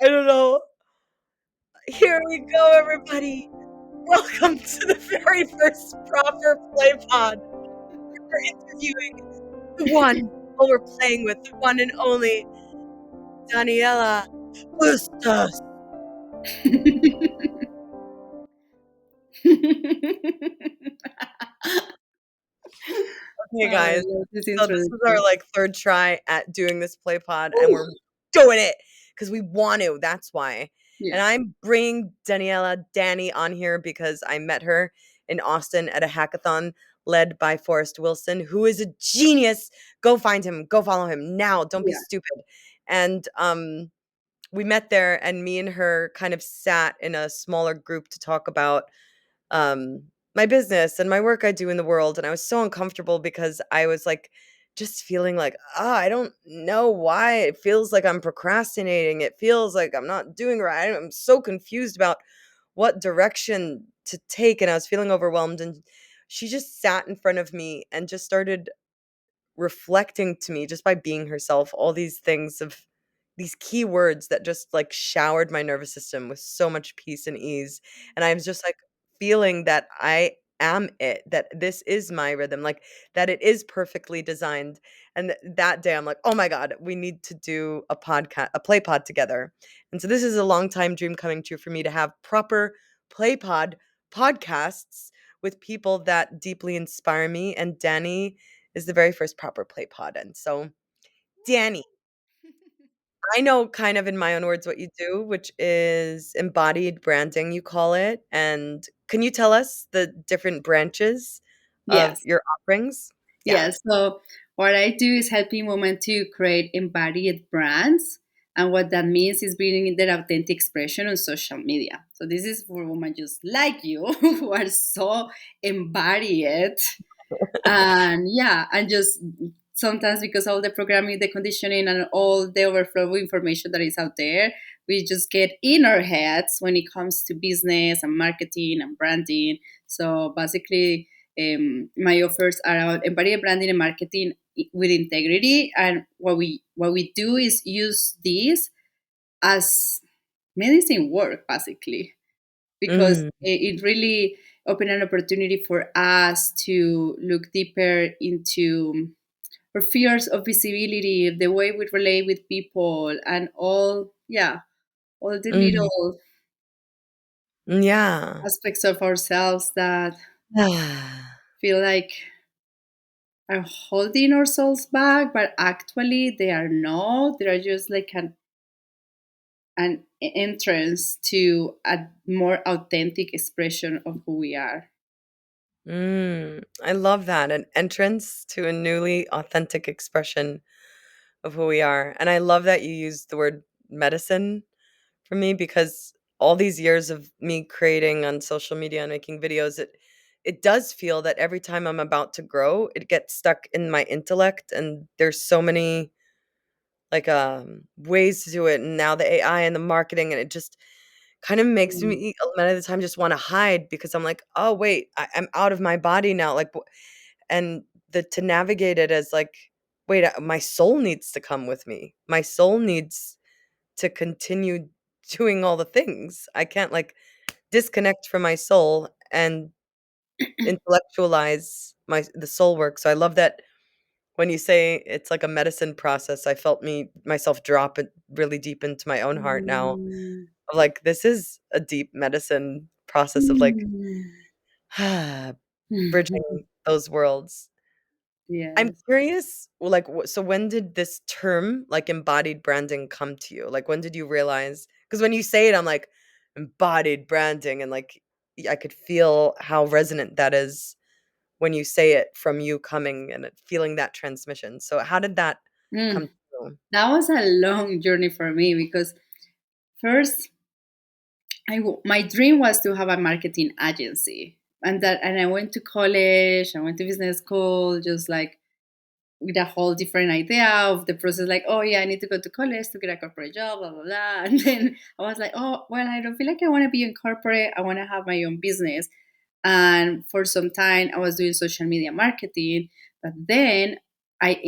I don't know. Here we go, everybody. Welcome to the very first proper play pod. We're interviewing the one, we're playing with the one and only Daniela Bustos. Okay, I guys. love this So this is our introduction. third try at doing this play pod, and Ooh, we're doing it because we want to. That's why. yeah, And I'm bringing Danny on here because I met her in Austin at a hackathon led by Forrest Wilson, who is a genius. Go find him. Go follow him now. Don't be yeah, stupid. And we met there, and me and her kind of sat in a smaller group to talk about um, my business and my work I do in the world. And I was so uncomfortable because I was like, just feeling like, I don't know why it feels like I'm procrastinating. It feels like I'm not doing right. I'm so confused about what direction to take. And I was feeling overwhelmed. And she just sat in front of me and just started reflecting to me just by being herself all these things of these key words that just like showered my nervous system with so much peace and ease. And I was just like feeling that I am it, that this is my rhythm, like that it is perfectly designed. And that day I'm like, oh my God, we need to do a podcast, a play pod together. And so this is a long time dream coming true for me to have proper play pod podcasts with people that deeply inspire me. And Danny is the very first proper play pod. And so, Danny, I know kind of in my own words what you do, which is embodied branding, you call it. And can you tell us the different branches of yes, your offerings? Yeah. yes. So what I do is helping women to create embodied brands, and what that means is bringing their authentic expression on social media. So this is for women just like you who are so embodied. And yeah, and just sometimes because all the programming, the conditioning, and all the overflow of information that is out there, we just get in our heads when it comes to business and marketing and branding. So basically, my offers are about embodied branding and marketing with integrity. And what we do is use this as medicine work, basically, because Mm, it really opened an opportunity for us to look deeper into our fears of visibility, the way we relate with people, and all the mm, little yeah. aspects of ourselves that feel like are holding ourselves back, but actually they are not. They are just like an entrance to a more authentic expression of who we are. I love that. An entrance to a newly authentic expression of who we are. And I love that you used the word medicine for me because all these years of me creating on social media and making videos, it does feel that every time I'm about to grow, it gets stuck in my intellect and there's so many like ways to do it and now the AI and the marketing and it just kind of makes Mm. me a lot of the time just want to hide because I'm like, oh wait, I'm out of my body now. Like and the to navigate it as like, wait, my soul needs to come with me. My soul needs to continue doing all the things. I can't like disconnect from my soul and intellectualize the soul work. So I love that when you say it's like a medicine process, I felt myself drop it really deep into my own heart now. Mm. Of like this is a deep medicine process of like Mm. bridging those worlds. I'm Yes. curious, well, like, so when did this term, like embodied branding, come to you? Like, when did you realize? Because when you say it, I'm like, embodied branding, and like, I could feel how resonant that is when you say it from you coming and feeling that transmission. So, how did that come Mm. to you? That was a long journey for me because first, my dream was to have a marketing agency, and I went to college, I went to business school, just like with a whole different idea of the process. Like, oh yeah, I need to go to college to get a corporate job, blah blah blah. And then I was like, oh well, I don't feel like I want to be in corporate. I want to have my own business. And for some time, I was doing social media marketing, but then I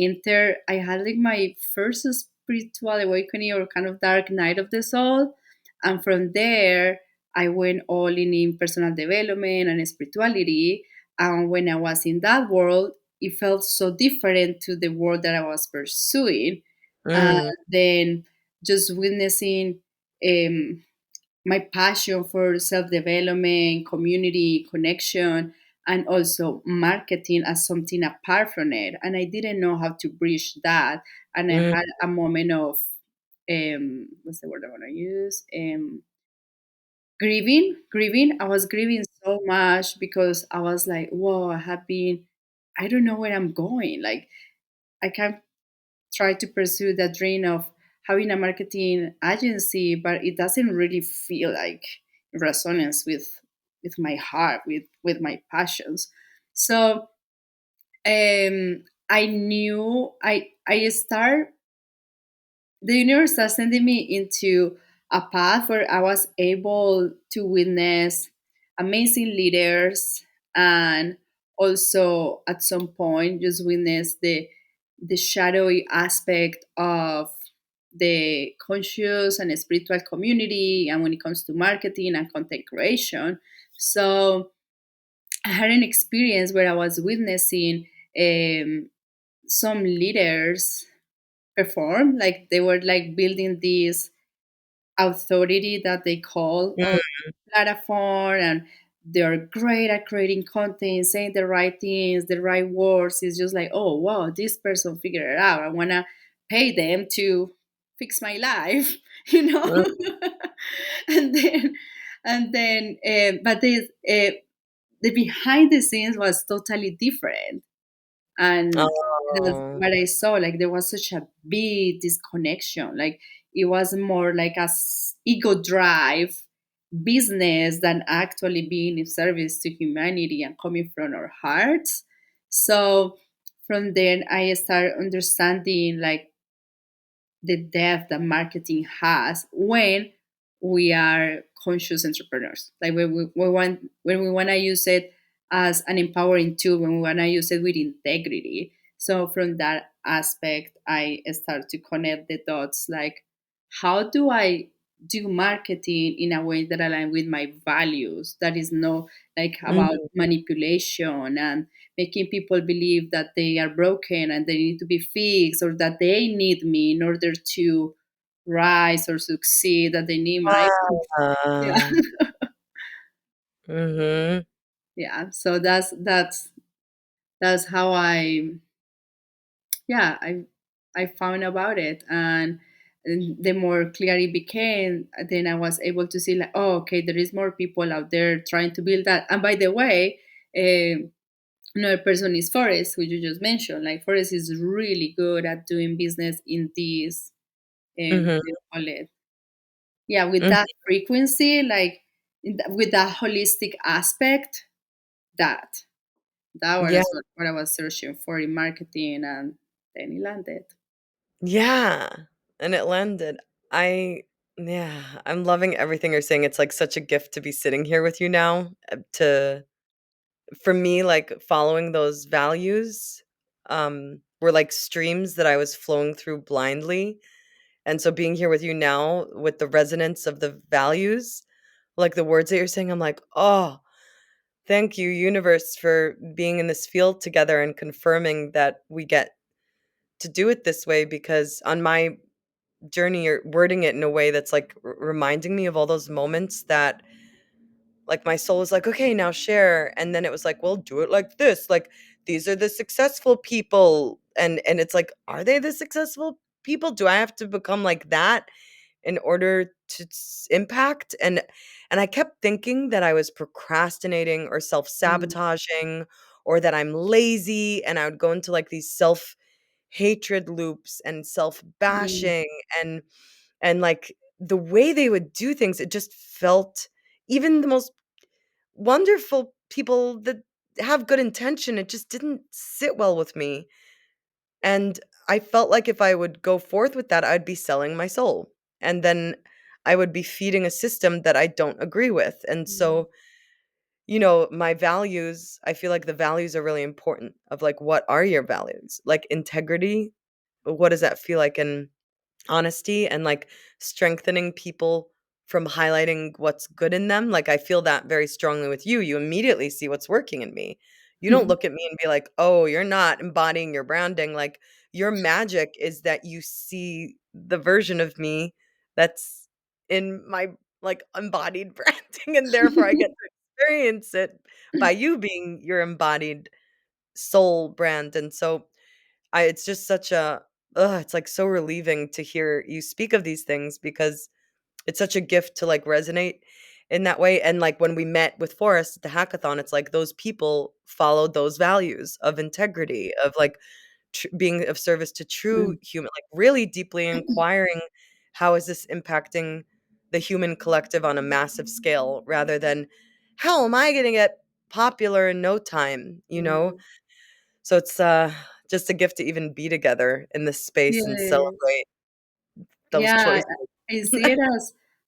had like my first spiritual awakening or kind of dark night of the soul. And from there, I went all in personal development and spirituality. And when I was in that world, it felt so different to the world that I was pursuing. And Mm, then just witnessing um, my passion for self development, community connection, and also marketing as something apart from it. And I didn't know how to bridge that. And I mm, had a moment of what's the word I want to use? Grieving. I was grieving so much because I was like, whoa, I have been, I don't know where I'm going. Like, I can't try to pursue the dream of having a marketing agency, but it doesn't really feel like resonance with my heart, with my passions. So I knew I start the universe started sending me into a path where I was able to witness amazing leaders and also at some point just witness the shadowy aspect of the conscious and spiritual community and when it comes to marketing and content creation. So I had an experience where I was witnessing um, some leaders perform like they were like building this authority that they call mm, on platform, and they're great at creating content, saying the right things, the right words. It's just like, oh wow, this person figured it out. I want to pay them to fix my life, you know. mm. and then but the behind the scenes was totally different. And that's Oh. what I saw. Like there was such a big disconnection. Like it was more like a ego drive business than actually being in service to humanity and coming from our hearts. So from then I started understanding like the depth that marketing has when we are conscious entrepreneurs. Like when we want to use it as an empowering tool, when we want to use it with integrity. So from that aspect, I start to connect the dots. Like, how do I do marketing in a way that align with my values? That is no like about Mhm. manipulation and making people believe that they are broken and they need to be fixed or that they need me in order to rise or succeed, that they need my yeah. Ah. Mhm. Yeah, so that's how yeah I found about it. And the more clear it became, then I was able to see like, oh okay, there is more people out there trying to build that. And by the way, another person is Forrest, who you just mentioned. Like Forrest is really good at doing business in this, Mhm. what do you call it? Yeah, with Mhm. that frequency, like with that holistic aspect. That that Yeah. was what I was searching for in marketing, and then it landed. Yeah, and it landed. I yeah, I'm loving everything you're saying. It's, like, such a gift to be sitting here with you now, to for me, like, following those values, were like streams that I was flowing through blindly, and so being here with you now with the resonance of the values, like, the words that you're saying, I'm like, "Oh, thank you, universe, for being in this field together and confirming that we get to do it this way," because on my journey, you're wording it in a way that's, like, reminding me of all those moments that, like, my soul was like, "Okay, now share," and then it was like, "Well, do it like this, like, these are the successful people," and it's like, "Are they the successful people? Do I have to become like that in order to impact?" And I kept thinking that I was procrastinating or Mm, self-sabotaging or that I'm lazy, and I would go into like these self-hatred loops and mm, self-bashing and like the way they would do things, it just felt, even the most wonderful people that have good intention, it just didn't sit well with me. And I felt like if I would go forth with that, I'd be selling my soul. And then I would be feeding a system that I don't agree with. And mm, so, my values, I feel like the values are really important of like, what are your values? Like integrity, what does that feel like? And honesty and, like, strengthening people from highlighting what's good in them. Like, I feel that very strongly with you. You immediately see what's working in me. You don't look at me and be like, "Oh, you're not embodying your branding." Like, your magic is that you see the version of me that's in my, like, embodied branding, and therefore I get to experience it by you being your embodied soul brand. And so I it's just such a it's, like, so relieving to hear you speak of these things because it's such a gift to, like, resonate in that way. And, like, when we met with Forrest at the hackathon, it's like those people followed those values of integrity, of, like, being of service to true human, like, really deeply inquiring, how is this impacting the human collective on a massive scale rather than, "How am I gonna get popular in no time?" You know? So it's, just a gift to even be together in this space and Yes. celebrate those Yeah, choices. I see it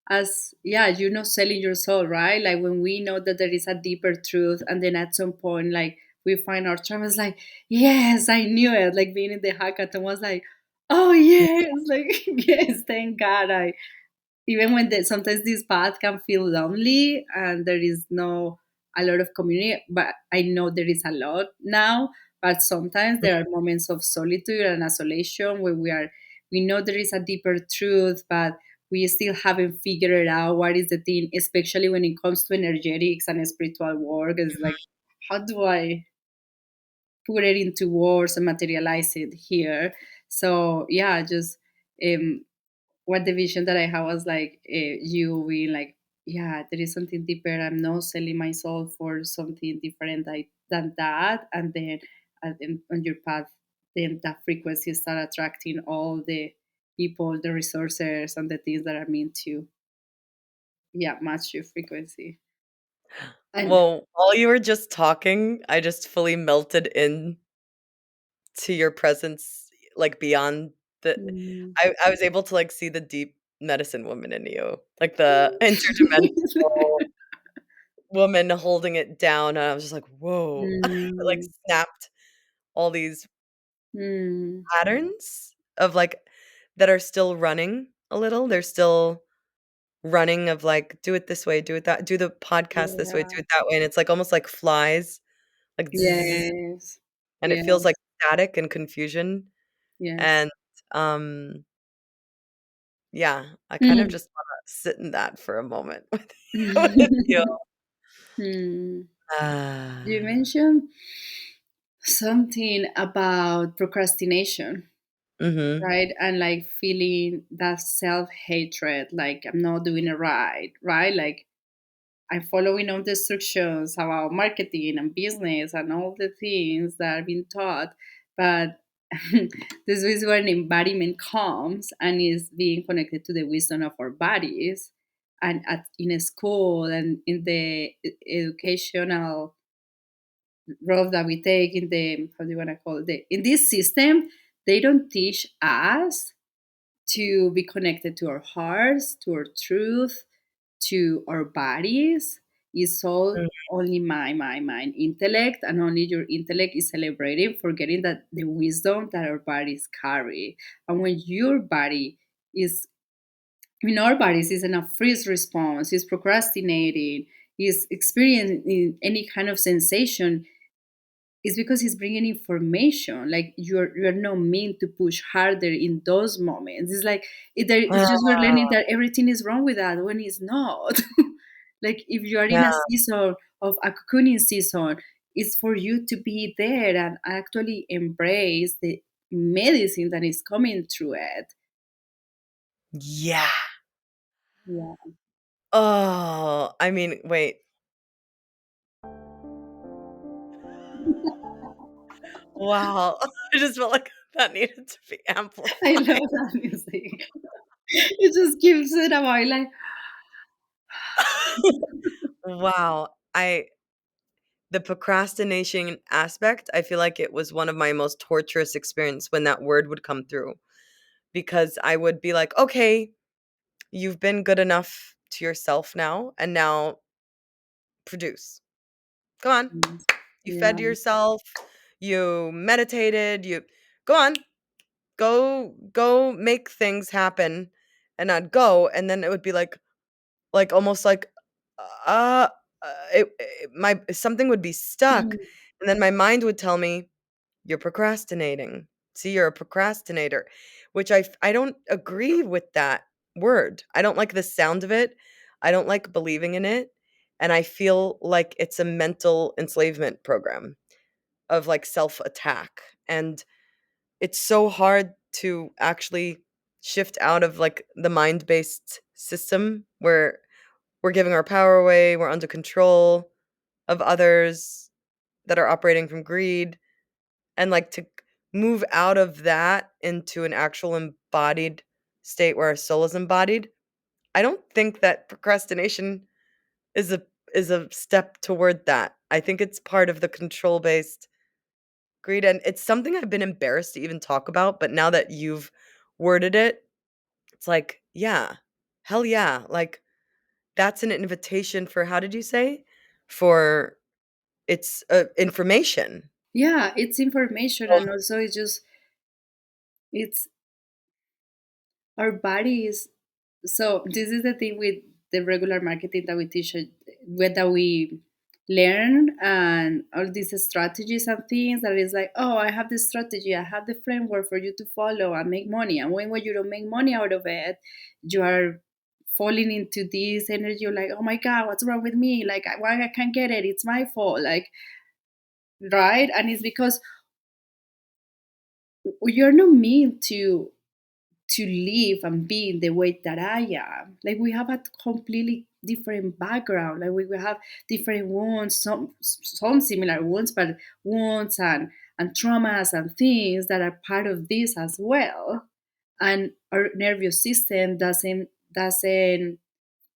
as yeah, you're not selling your soul, right? Like when we know that there is a deeper truth, and then at some point, like we find our tribe, it's like, yes, I knew it. Like being in the hackathon was like, oh yes, like yes, thank God I even when sometimes this path can feel lonely and there is no a lot of community, but I know there is a lot now. But sometimes there are moments of solitude and isolation where we know there is a deeper truth, but we still haven't figured out what is the thing, especially when it comes to energetics and spiritual work. It's like, how do I put it into words and materialize it here? So yeah, just um what the vision that I had was like you being like, yeah, there is something deeper. I'm not selling my soul for something different than that. And then on your path, then that frequency start attracting all the people, the resources, and the things that are meant to, yeah, match your frequency. And Well, while you were just talking, I just fully melted in to your presence, like, beyond the mm. I was able to, like, see the deep medicine woman in you, like, the interdimensional woman holding it down, and I was just like, "Whoa." Like, Mm, snapped all these mm, patterns of, like, that are still running a little. They're still running of, like, "Do it this way, do it that do the podcast this way, do yeah. it that way," and it's, like, almost like flies, like, "Zzz," Yes. and it feels Yes. like static and confusion, Yes. and, um, yeah, I kind of Mm. just wanna sit in that for a moment with you. Hmm. You Ah. mentioned something about procrastination, Mhm. right? And like feeling that self hatred, like I'm not doing it right, right? Like I'm following all the instructions about marketing and business and all the things that are being taught. But this is where an embodiment comes and is being connected to the wisdom of our bodies. And in a school and in the educational road that we take in the, how do you want to call it, in this system, they don't teach us to be connected to our hearts, to our truth, to our bodies. It's all Mm, only my intellect, and only your intellect is celebrating, forgetting that the wisdom that our bodies carry. And when your body is, in our bodies, is in a freeze response, is procrastinating, is experiencing any kind of sensation, it's because he's bringing information. Like you're not meant to push harder in those moments. It's like it's just we're learning ah, that everything is wrong with that when it's not. Like if you are in yeah, a season of a cocooning season, it's for you to be there and actually embrace the medicine that is coming through it. yeah. Yeah. Oh, I mean, wait. Wow. I just felt like that needed to be I love amplified. that music. It just gives it a while like Wow. I The procrastination aspect, I feel like it was one of my most torturous experience when that word would come through, because I would be like, "Okay, you've been good enough to yourself now, and now produce. Come on. You yeah. fed yourself, you meditated, you go on. go make things happen, and I'd go, and then it would be like almost like uh my something would be stuck, Mhm. and then my mind would tell me, "You're procrastinating. See, you're a procrastinator," which I don't agree with that word. I don't like the sound of it. I don't like believing in it, and I feel like it's a mental enslavement program of, like, self-attack, and it's so hard to actually shift out of, like, the mind-based system where we're giving our power away, we're under control of others that are operating from greed, and, like, to move out of that into an actual embodied state where our soul is embodied. I don't think that procrastination is a step toward that. I think it's part of the control-based greed, and it's something I've been embarrassed to even talk about, but now that you've worded it, it's like, yeah, hell yeah, like, that's an invitation for, how did you say? For it's, information. Yeah, it's information, Oh, and also it's our bodies. So this is the thing with the regular marketing that we teach, that we learn, and all these strategies and things that is like, oh, I have this strategy, I have the framework for you to follow and make money. And when you don't make money out of it, you are falling into this energy. You're like, oh my god, what's wrong with me? Like, why I can't get it? It's my fault. Like, right? And it's because you're not mean to live and be in the way that I am. Like, we have a completely different background. Like, we have different wounds, some similar wounds, but wounds and traumas and things that are part of this as well. And our nervous system doesn't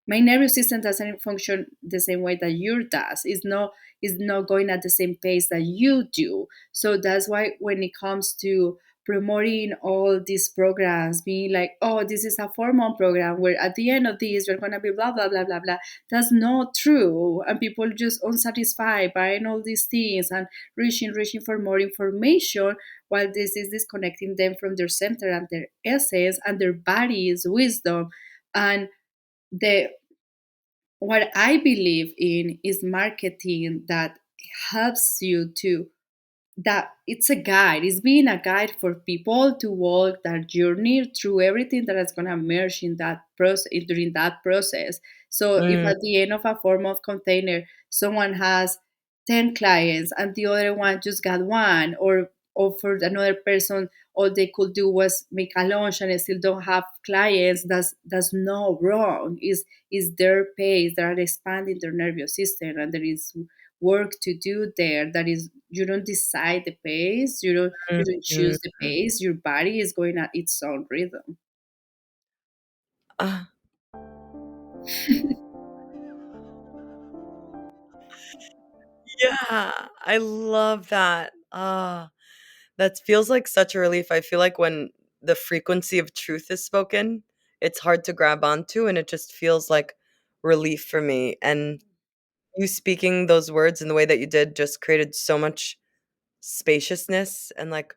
my nervous system doesn't function the same way that yours does. It's not going at the same pace that you do. So that's why when it comes to promoting all these programs, being like, oh, this is a 4-month program where at the end of this you're gonna be blah blah blah blah blah. That's not true. And people just unsatisfied buying all these things and reaching for more information, while this is disconnecting them from their center and their essence and their body's wisdom. And the what I believe in is marketing that helps you to, that it's a guide, it's being a guide for people to walk that journey through everything that is going to emerge in that process, during that process. So if mm, at the end of a 4-month container someone has 10 clients and the other one just got one, or for another person all they could do was make a launch and they still don't have clients, that's no wrong. Is their pace, they are expanding their nervous system, and there is work to do there. That is, you don't decide the pace, mm, you don't mm, choose the mm. pace, your body is going at its own rhythm. Ah, yeah, I love that. Ah, that feels like such a relief. I feel like when the frequency of truth is spoken, it's hard to grab onto, and it just feels like relief for me, and you speaking those words in the way that you did just created so much spaciousness, and, like,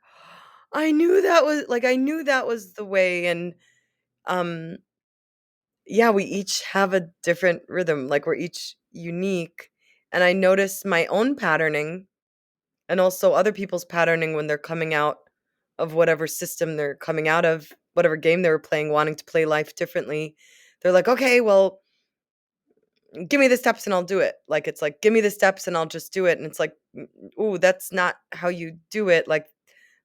I knew that was the way, and, um, yeah, we each have a different rhythm, like, we're each unique, and I notice my own patterning and also other people's patterning when they're coming out of whatever system they're coming out of, whatever game they were playing, wanting to play life differently. They're like, "Okay, well, give me the steps and I'll do it." Like, it's like, "Give me the steps and I'll just do it." And it's like, "Ooh, that's not how you do it." Like,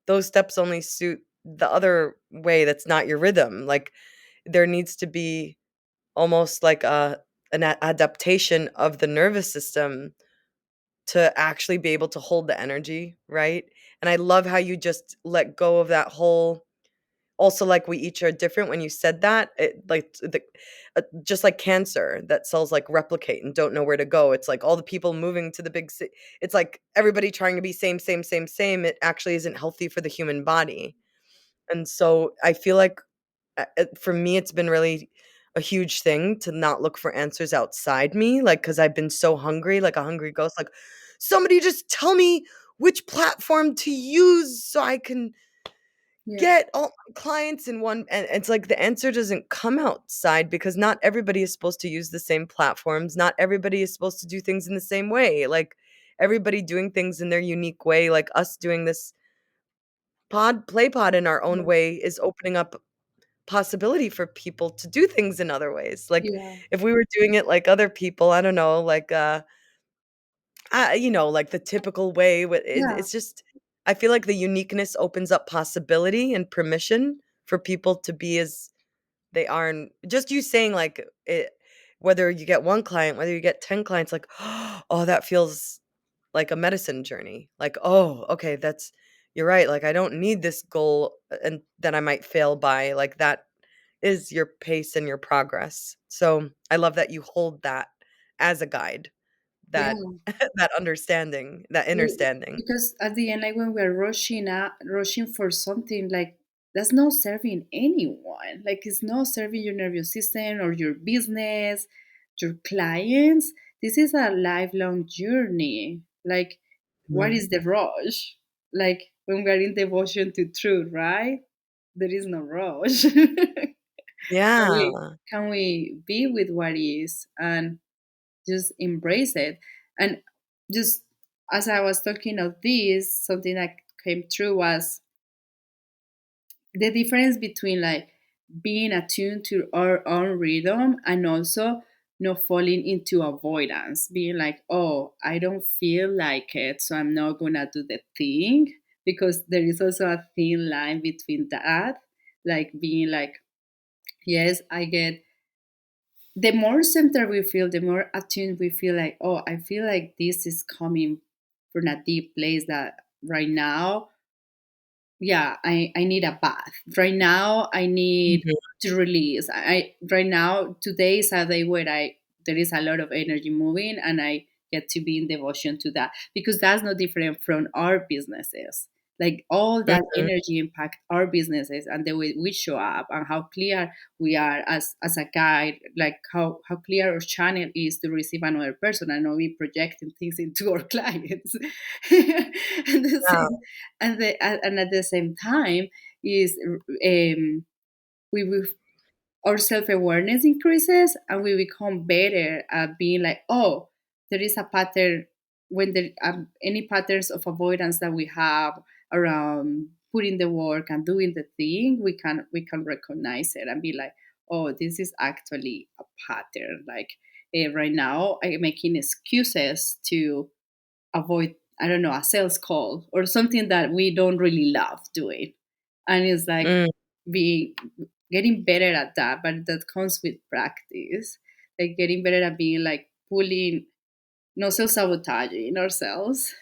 those steps only suit the other way that's not your rhythm. Like, there needs to be almost like adaptation of the nervous system to actually be able to hold the energy, right? And I love how you just let go of that whole, also, like, we each are different. When you said that, it, like, just like cancer that cells, like, replicate and don't know where to go. It's like all the people moving to the big ci it's like everybody trying to be same, same, same, same. It actually isn't healthy for the human body. And so I feel like, for me, it's been really a huge thing to not look for answers outside me, like, because 'cause I've been so hungry, like a hungry ghost, like, "Somebody just tell me which platform to use so I can Yeah. get all my clients in one, and it's like the answer doesn't come outside because not everybody is supposed to use the same platforms. Not everybody is supposed to do things in the same way. Like everybody doing things in their unique way, like us doing this play pod in our own Yeah. way is opening up possibility for people to do things in other ways. Like Yeah. if we were doing it like other people, I don't know, like like the typical way with Yeah. it's just I feel like the uniqueness opens up possibility and permission for people to be as they are, and just you saying like it, whether you get one client, whether you get 10 clients, like, oh, that feels like a medicine journey. Like, oh, okay, that's you're right. Like I don't need this goal and that I might fail by. Like that is your pace and your progress. So I love that you hold that as a guide, Yeah. that that understanding, that understanding. Because at the end, like when we're rushing for something, like that's not serving anyone. Like it's not serving your nervous system or your business, your clients. This is a lifelong journey. Like, what Mhm. is the rush? Like when we're in devotion to truth, right? There is no rush. Yeah. Can we be with what is and just embrace it? And just as I was talking of this, something that came true was the difference between like being attuned to our own rhythm and also not falling into avoidance, being like, oh, I don't feel like it, so I'm not gonna do the thing. Because there is also a thin line between that, like being like, yes, I get, the more centered we feel, the more attuned we feel, like, oh, I feel like this is coming from a deep place that right now, yeah, I need a bath. Right now, I need Mhm. to release. Right now, today is a day where there is a lot of energy moving, and I get to be in devotion to that, because that's no different from our businesses. Like all that Mhm. energy impact our businesses and the way we show up and how clear we are as a guide, like how clear our channel is to receive another person and not be projecting things into our clients. And the Yeah. same, and at the same time is we will, our self-awareness increases and we become better at being like, oh, there is a pattern. When there any patterns of avoidance that we have around putting the work and doing the thing, we can recognize it and be like, oh, this is actually a pattern. Like right now I'm making excuses to avoid, I don't know, a sales call or something that we don't really love doing. And it's like Mm. being getting better at that, but that comes with practice. Like getting better at being like pulling, no self sabotaging ourselves.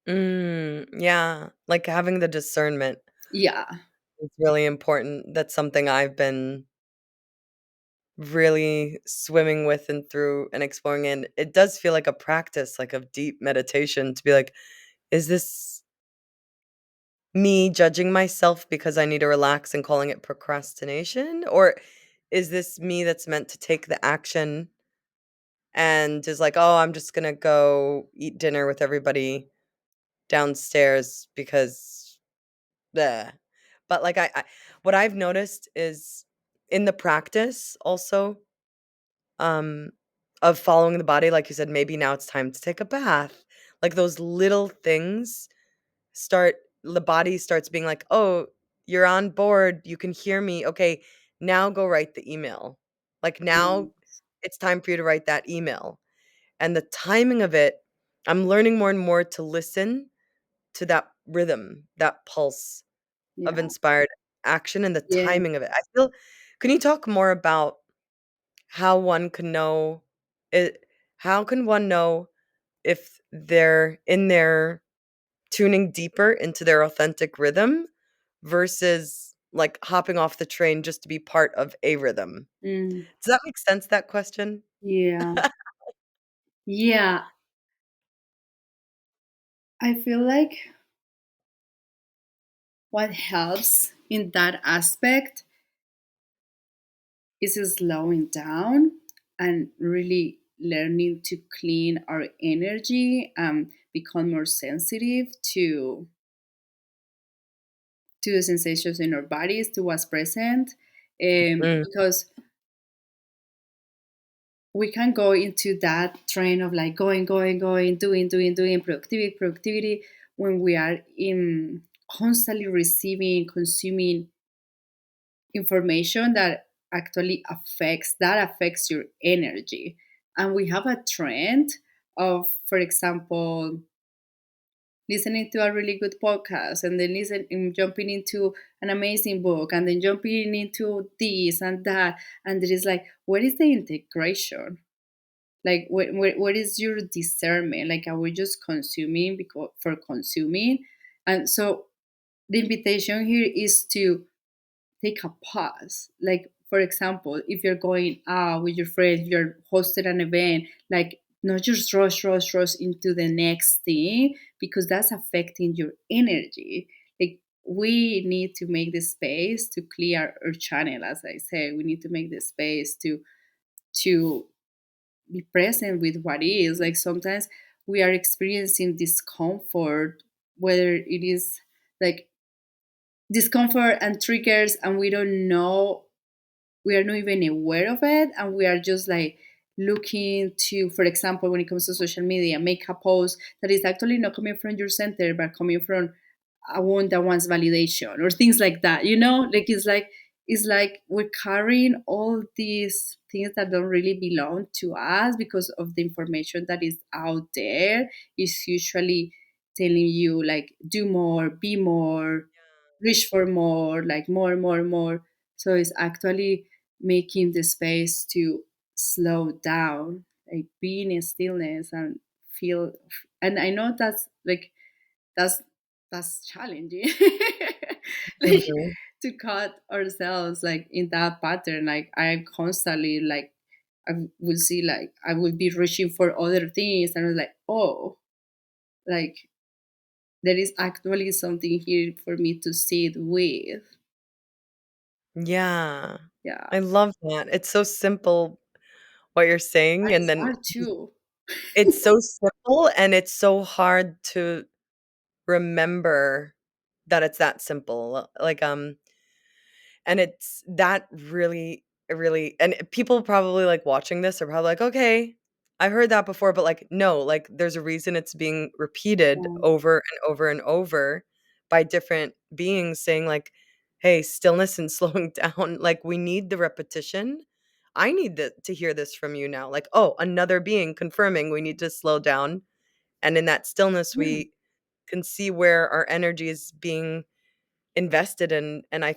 Yeah, like having the discernment Yeah. is really important. That's something I've been really swimming with and through and exploring, and it does feel like a practice, like of deep meditation to be like, is this me judging myself because I need to relax and calling it procrastination? Or is this me that's meant to take the action and is like, oh, I'm just gonna go eat dinner with everybody downstairs because the but like I what I've noticed is in the practice also um of following the body, like you said, maybe now it's time to take a bath. Like those little things start the body starts being like, "Oh, you're on board. You can hear me. Okay, now go write the email." Like Yeah. now it's time for you to write that email. And the timing of it, I'm learning more and more to listen to that rhythm, that pulse of Yeah. inspired action and the Yeah. timing of it. I feel can you talk more about how one can know it how can one know if they're in their tuning deeper into their authentic rhythm versus like hopping off the train just to be part of a rhythm? Mm. Does that make sense, that question? Yeah. Yeah. I feel like what helps in that aspect is slowing down and really learning to clean our energy and become more sensitive to the sensations in our bodies, to what's present, Mm, because we can go into that train of like going, doing, productivity, when we are in constantly receiving, consuming information that actually affects your energy. And we have a trend of, for example, listening to a really good podcast, and then jumping into an amazing book, and then jumping into this and that. And there is like, where is the integration? Like, where is your discernment? Like, are we just consuming because for consuming? And so the invitation here is to take a pause. Like, for example, if you're going out with your friends, you're hosted an event, like, not just rush into the next thing, because that's affecting your energy. Like, we need to make the space to clear our channel, as I say. We need to make the space to be present with what is. Like, sometimes we are experiencing discomfort, whether it is like discomfort and triggers, and we don't know, we are not even aware of it, and we are just like looking to, for example, when it comes to social media, make a post that is actually not coming from your center, but coming from a wound that wants validation, or things like that, like, it's like we're carrying all these things that don't really belong to us, because of the information that is out there is usually telling you, like, do more, be more, reach for more, like more. So it's actually making the space to slow down, like being in stillness and feel. And I know that's that's challenging, like, mhm. to cut ourselves like in that pattern. Like, I'm constantly like, I will see, like, I will be reaching for other things, and I was like, oh, like, there is actually something here for me to sit with. Yeah. Yeah, I love that. It's so simple what you're saying, and and it's then hard too. it's so simple, and it's so hard to remember that it's that simple. Like, and it's that really and people probably, like, watching this are probably like, "Okay, I heard that before," but, like, no, like, there's a reason it's being repeated Yeah. over and over and over by different beings saying, like, "Hey, stillness and slowing down." Like, we need the repetition. I need to hear this from you now, like, "Oh, another being confirming we need to slow down," and in that stillness, Yeah. we can see where our energy is being invested in, and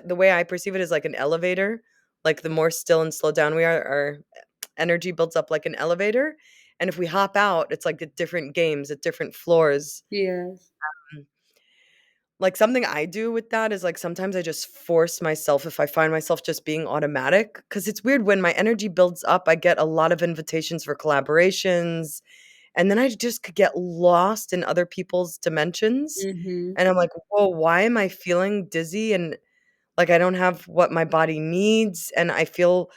the way I perceive it is like an elevator. Like, the more still and slow down we are, our energy builds up like an elevator, and if we hop out, it's like at different games, at different floors. Yes. Mm. Like, something I do with that is, like, sometimes I just force myself if I find myself just being automatic, because it's weird when my energy builds up, I get a lot of invitations for collaborations, and then I just could get lost in other people's dimensions, Mm-hmm. and I'm like, "Whoa, why am I feeling dizzy and like, I don't have what my body needs, and I feel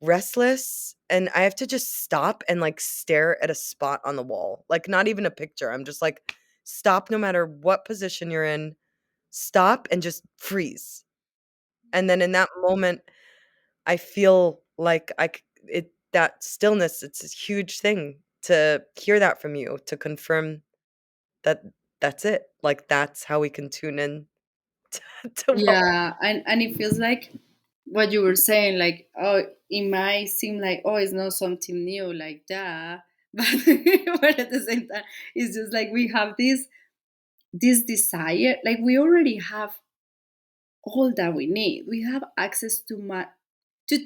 restless, and I have to just stop and, like, stare at a spot on the wall, like, not even a picture, I'm just like, "Stop no matter what position you're in, stop and just freeze." And then in that moment, I feel like that stillness, it's a huge thing to hear that from you, to confirm that that's it, like, that's how we can tune in to what. Yeah, and it feels like what you were saying, like, oh, it might seem like, oh, it's not something new, like that, but but at the same time, it's just like we have this desire, like we already have all that we need. We have access to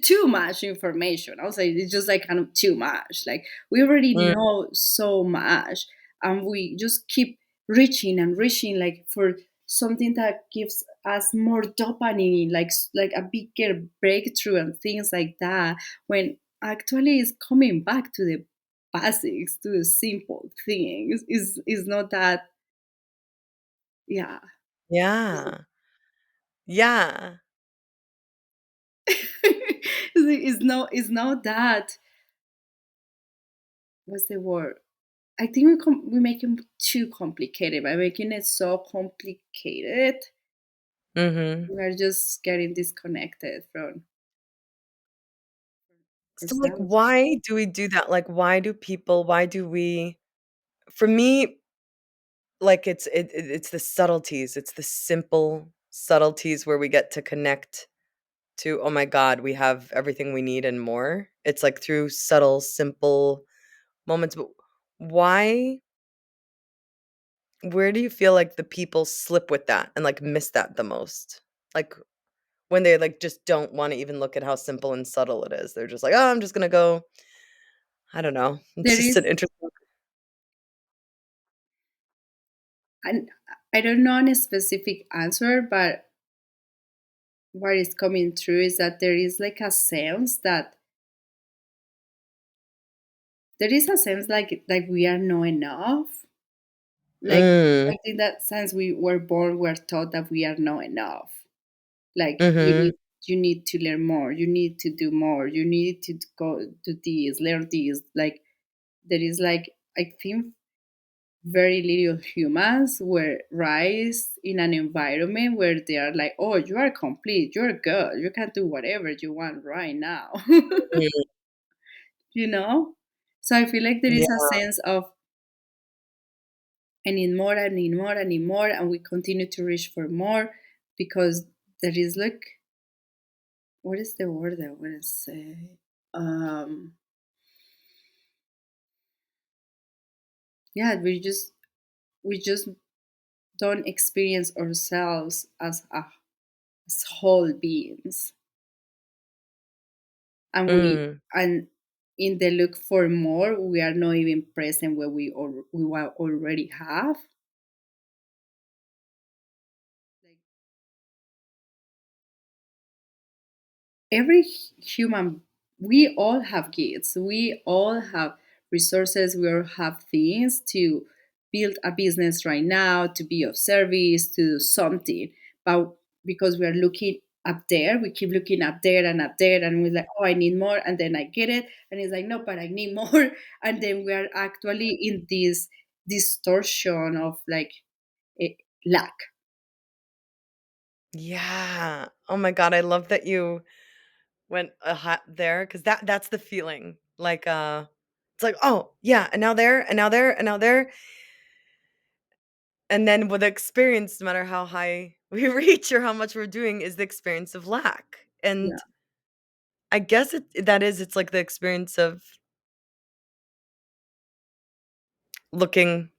too much information. I'll say it's just like kind of too much. Like, we already Mm, know so much, and we just keep reaching and reaching, like, for something that gives us more dopamine, like a bigger breakthrough and things like that. When actually it's coming back to the basics, to the simple things. Is not that. Yeah. yeah. Yeah. It's not that. What's the word? I think we make it too complicated by making it so complicated. Mhm. We are just getting disconnected from So, like, ourselves. why do we do that? Like, why do we for me, like, it's the subtleties, it's the simple subtleties where we get to connect to, "Oh my god, we have everything we need and more." It's, like, through subtle, simple moments, but why where do you feel like the people slip with that and, like, miss that the most? Like, when they, like, just don't wanna even look at how simple and subtle it is. They're just like, "Oh, I'm just gonna go." I don't know. It's There just is, an interesting. and I don't know a specific answer, but what is coming through is that there is like a sense that there is a sense like we are not enough. Like Mm. I think that since we were born, we're taught that we are not enough. Like Mhm. you need to learn more, you need to do more, you need to go do this, learn this. Like there is like I think very little humans were raised in an environment where they are like, oh, you are complete, you're good, you can do whatever you want right now. Mm. You know? So I feel like there is a Yeah. sense of I need more, I need more, I need more, and we continue to reach for more because there is like what is the word I want to say? Um, yeah, we just don't experience ourselves as whole beings, and Mm. in the look for more, we are not even present where we already have. Like every human, we all have gifts, we all have resources, we all have things to build a business right now, to be of service, to do something. But because we are looking up there, we keep looking up there and up there, and we're like, oh, I need more, and then I get it, and it's like, no, but I need more. And then we are actually in this distortion of like eh, lack. Yeah. Oh my god, I love that you went a hot there because that's the feeling. Like, it's like, "Oh, yeah, and now there, and now there, and now there." And then with experience, no matter how high we reach or how much we're doing, is the experience of lack. Yeah. And I guess it's like the experience of looking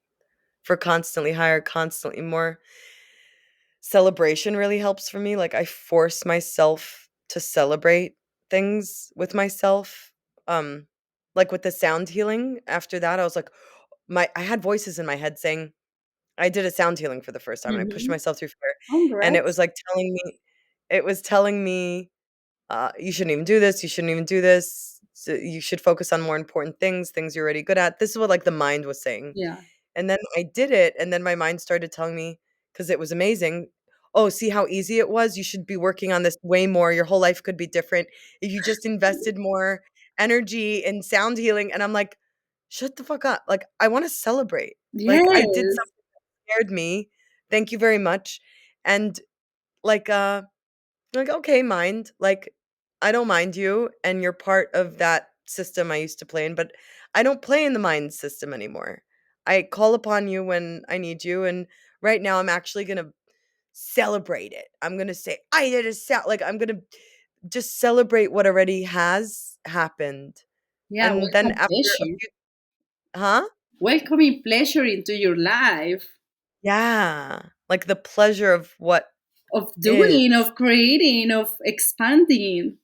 for constantly higher, constantly more. Celebration really helps for me, like, I force myself to celebrate things with myself, um, like, with the sound healing, after that, I was like I had voices in my head saying I did a sound healing for the first time, and I pushed Mm-hmm. myself through fear, and it was, Congrats. like, telling me, "You shouldn't even do this, you shouldn't even do this, you should focus on more important things, things you're already good at." This is what, like, the mind was saying. Yeah. And then I did it, and then my mind started telling me, because it was amazing, "Oh, see how easy it was? You should be working on this way more, your whole life could be different if you just invested more energy in sound healing," and I'm like, "Shut the fuck up." Like, I wanna celebrate. Like, I did Yes. something that scared me, thank you very much, and, like, "Okay, mind, like, I don't mind you, and you're part of that system I used to play in, but I don't play in the mind system anymore. I call upon you when I need you, and right now I'm actually gonna celebrate it. I'm gonna say, 'I did a like, I'm gonna just celebrate what already has happened, Yeah, and then welcome after a pleasure. few. Huh? Welcoming pleasure into your life Yeah, like, the pleasure of what of is. doing, of creating, of expanding.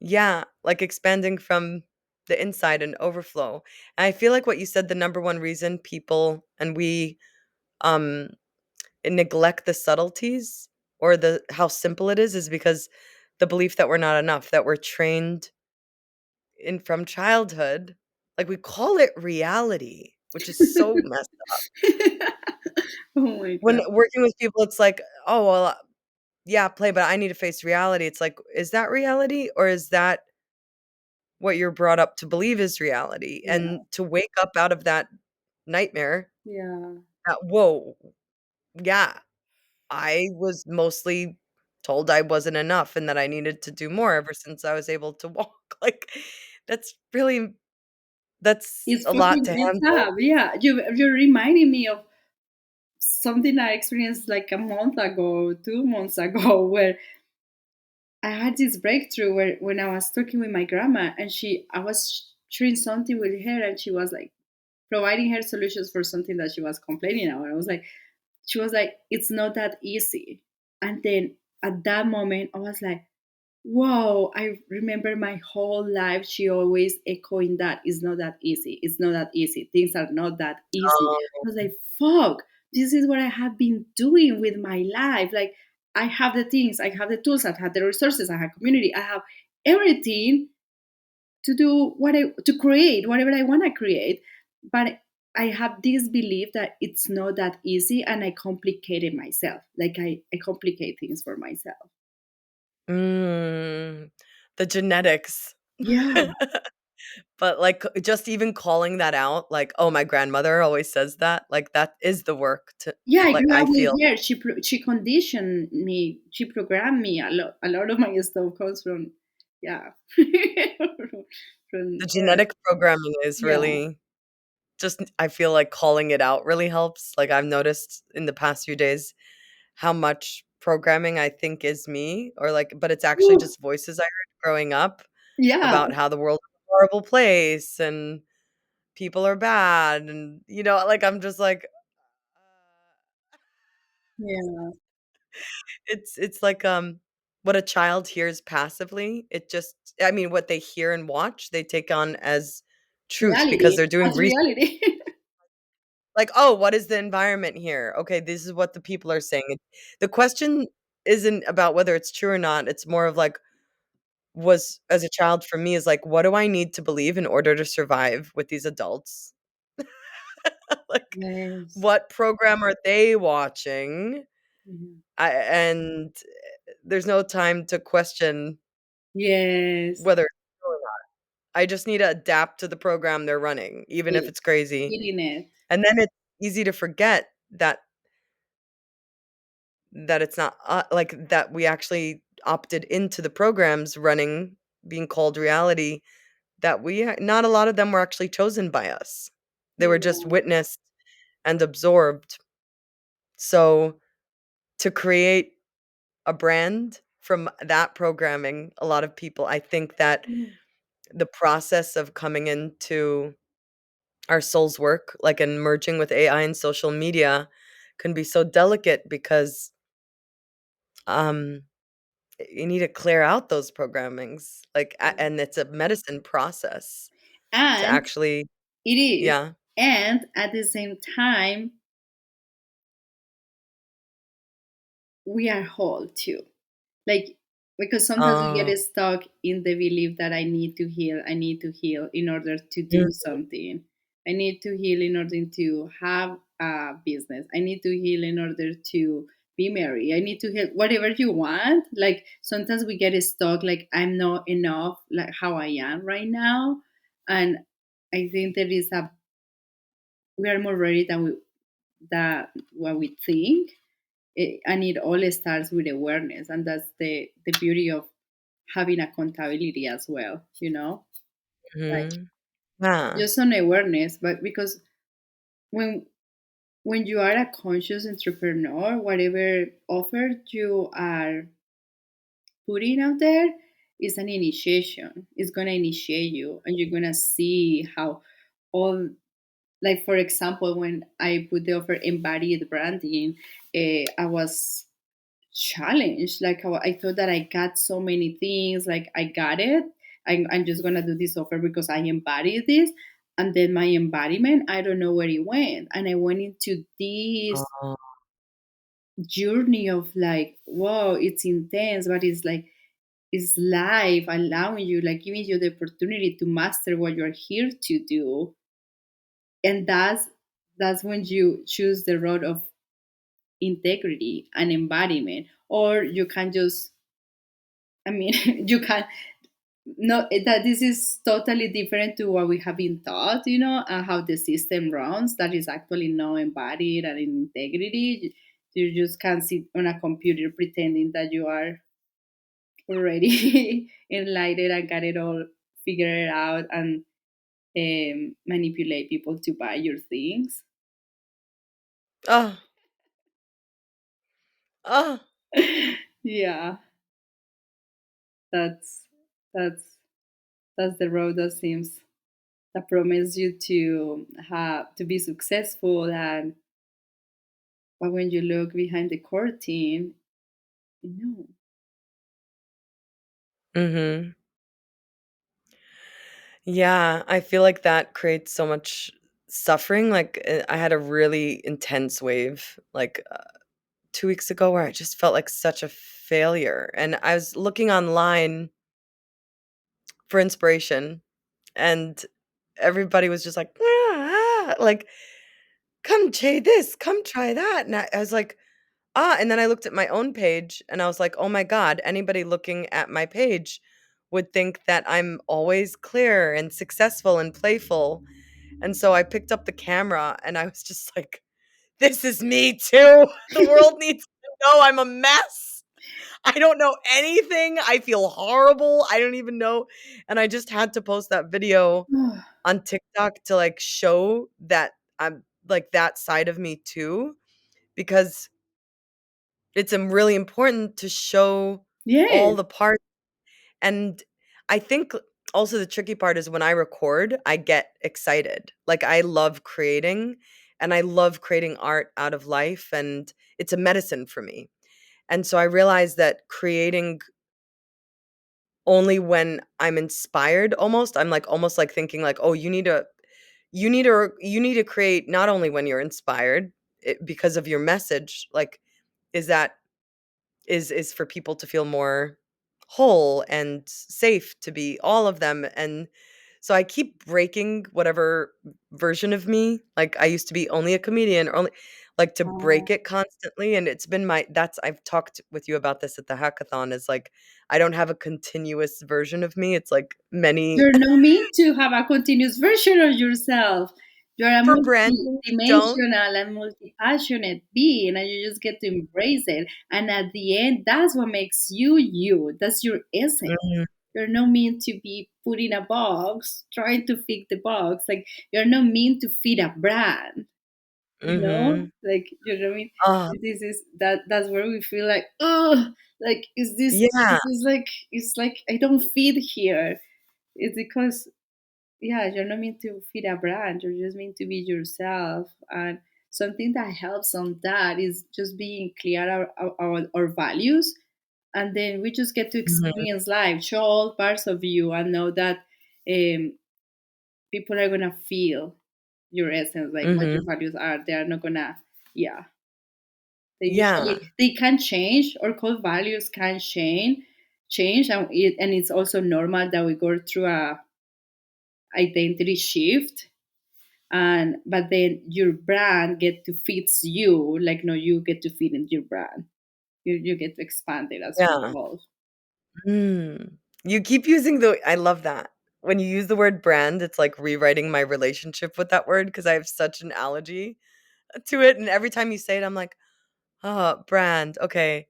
Yeah, like expanding from the inside and overflow. And I feel like what you said, the number one reason people and we um neglect the subtleties or the how simple it is because the belief that we're not enough, that we're trained in from childhood. Like we call it reality, which is so messed up. Oh my When god. working with people, it's like, oh well, yeah, play, but I need to face reality. It's like, is that reality or is that what you're brought up to believe is reality, Yeah. and to wake up out of that nightmare, Yeah. that whoa, yeah. I was mostly told I wasn't enough and that I needed to do more ever since I was able to walk. Like, that's really that's It's a lot fucking to messed handle. up. Yeah, you're reminding me of something I experienced like a month ago, 2 months ago, where I had this breakthrough where when I was talking with my grandma and I was sharing something with her and she was like providing her solutions for something that she was complaining about. She was like, it's not that easy. And then at that moment, I was like, whoa, I remember my whole life. She always echoing that it's not that easy. It's not that easy. Things are not that easy. I was like, fuck, this is what I have been doing with my life. Like, I have the things, I have the tools, I have the resources, I have community, I have everything to do to create whatever I want to create. But I have this belief that it's not that easy and I complicate it myself. Like I complicate things for myself. Mm, the genetics. Yeah. But, like, just even calling that out, like, "Oh, my grandmother always says that," like, that is the work to Yeah, I like, grew I up with feel. her. She conditioned me. She programmed me a lot. A lot of my stuff comes from, yeah, from The her. genetic programming is Yeah, really just I feel like calling it out really helps. Like, I've noticed in the past few days how much programming I think is me or, like but it's actually Ooh, just voices I heard growing up yeah, about how the world is a horrible place and people are bad and, like, I'm just like, yeah. it's like, what a child hears passively, it just I mean, what they hear and watch, they take on as truth because Reality. they're doing That's research. reality. Like, "Oh, what is the environment here? Okay, this is what the people are saying." The question isn't about whether it's true or not, it's more of like, was as a child for me is like, "What do I need to believe in order to survive with these adults?" Like, Yes. what program are they watching? Mhm. And there's no time to question Yes. whether it's true or not. I just need to adapt to the program they're running, even if It, it's crazy. eating it. And then it's easy to forget that it's not, like, that we actually opted into the programs running, being called reality, that not a lot of them were actually chosen by us. They were just Yeah. witnessed and absorbed. So, to create a brand from that programming, a lot of people I think that Mm. the process of coming into our soul's work, like, and merging with AI and social media can be so delicate because, um you need to clear out those programmings, like, and it's a medicine process to And actually it is. yeah, And at the same time, we are whole too. Like, because sometimes we oh, get stuck in the belief that I need to heal in order to mm, do something. I need to heal in order to have a business. I need to heal in order to be married. I need to heal whatever you want. Like sometimes we get stuck, like I'm not enough, like how I am right now. And I think there is a we are more ready than what we think. And it all starts with awareness, and that's the beauty of having accountability as well, like mhm, yeah, just on awareness. But because when when you are a conscious entrepreneur, whatever offer you are putting out there is an initiation. It's going to initiate you and you're going to see how all, like for example, when I put the offer embodied branding, I was challenged. Like I thought that I got so many things, like I got it. I'm just gonna do this offer because I embodied this. And then my embodiment, I don't know where it went. And I went into this oh, journey of like, wow, it's intense, but it's like it's life allowing you, like giving you the opportunity to master what you're here to do. And that's when you choose the road of integrity and embodiment. Or you can just, I mean, you can no that this is totally different to what we have been taught, and how the system runs. That is actually not embodied and in integrity. You just can't sit on a computer pretending that you are already enlightened and got it all figured out, and manipulate people to buy your things. Oh, oh. Yeah, that's that's that's the road that seems that promise you to have to be successful, and but when you look behind the curtain, no. Mhm. Yeah, I feel like that creates so much suffering, like, I had a really intense wave, like, 2 weeks ago where I just felt like such a failure, and I was looking online for inspiration, and everybody was just like, "Ah, ah," like, "Come try this, come try that," and I was like, "Ah," and then I looked at my own page, and I was like, "Oh my god, anybody looking at my page would think that I'm always clear and successful and playful," and so I picked up the camera, and I was just like, "This is me too. The world needs to know I'm a mess. I don't know anything. I feel horrible. I don't even know." And I just had to post that video on TikTok to, like, show that I'm like, that side of me too, because it's, really important to show all Yes. the parts, and I think also the tricky part is when I record, I get excited. Like, I love creating, and I love creating art out of life, and it's a medicine for me. And so I realized that creating only when I'm inspired almost, I'm, like, almost, like, thinking, like, "Oh, you need to create not only when you're inspired, because of your message, like, is that is for people to feel more whole and safe to be all of them," and so I keep breaking whatever version of me, like, I used to be only a comedian or only like, to Oh. break it constantly, and it's been my that's I've talked with you about this at the hackathon, is, like, I don't have a continuous version of me, it's, like, many You're not meant to have a continuous version of yourself. You're a for branding, you don't? multi-dimensional and multi-passionate being, and you just get to embrace it. And at the end, that's what makes you you. That's your essence. Mhm, You're not meant to be put in a box, trying to fit the box. Like you're not meant to fit a brand. mhm. Like you know what I mean. Oh, This is that's where we feel like, oh, like is yeah, this is like it's like I don't fit here. It's because yeah, you're not meant to fit a brand. You're just meant to be yourself. And something that helps on that is just being clear our values, and then we just get to mhm, experience life, show all parts of you, and know that um, people are gonna feel your essence, like what your mhm. values are. They are not gonna, yeah. They Yeah, usually they can change. Our core values can change, and it's also normal that we go through a identity shift, and but then your brand get to fits you, like no, you get to fit in your brand. You get to expand it as you yeah. evolve. Mm. You keep using the I love that. When you use the word brand, it's like rewriting my relationship with that word because I have such an allergy to it, and every time you say it, I'm like, "Oh, brand. Okay.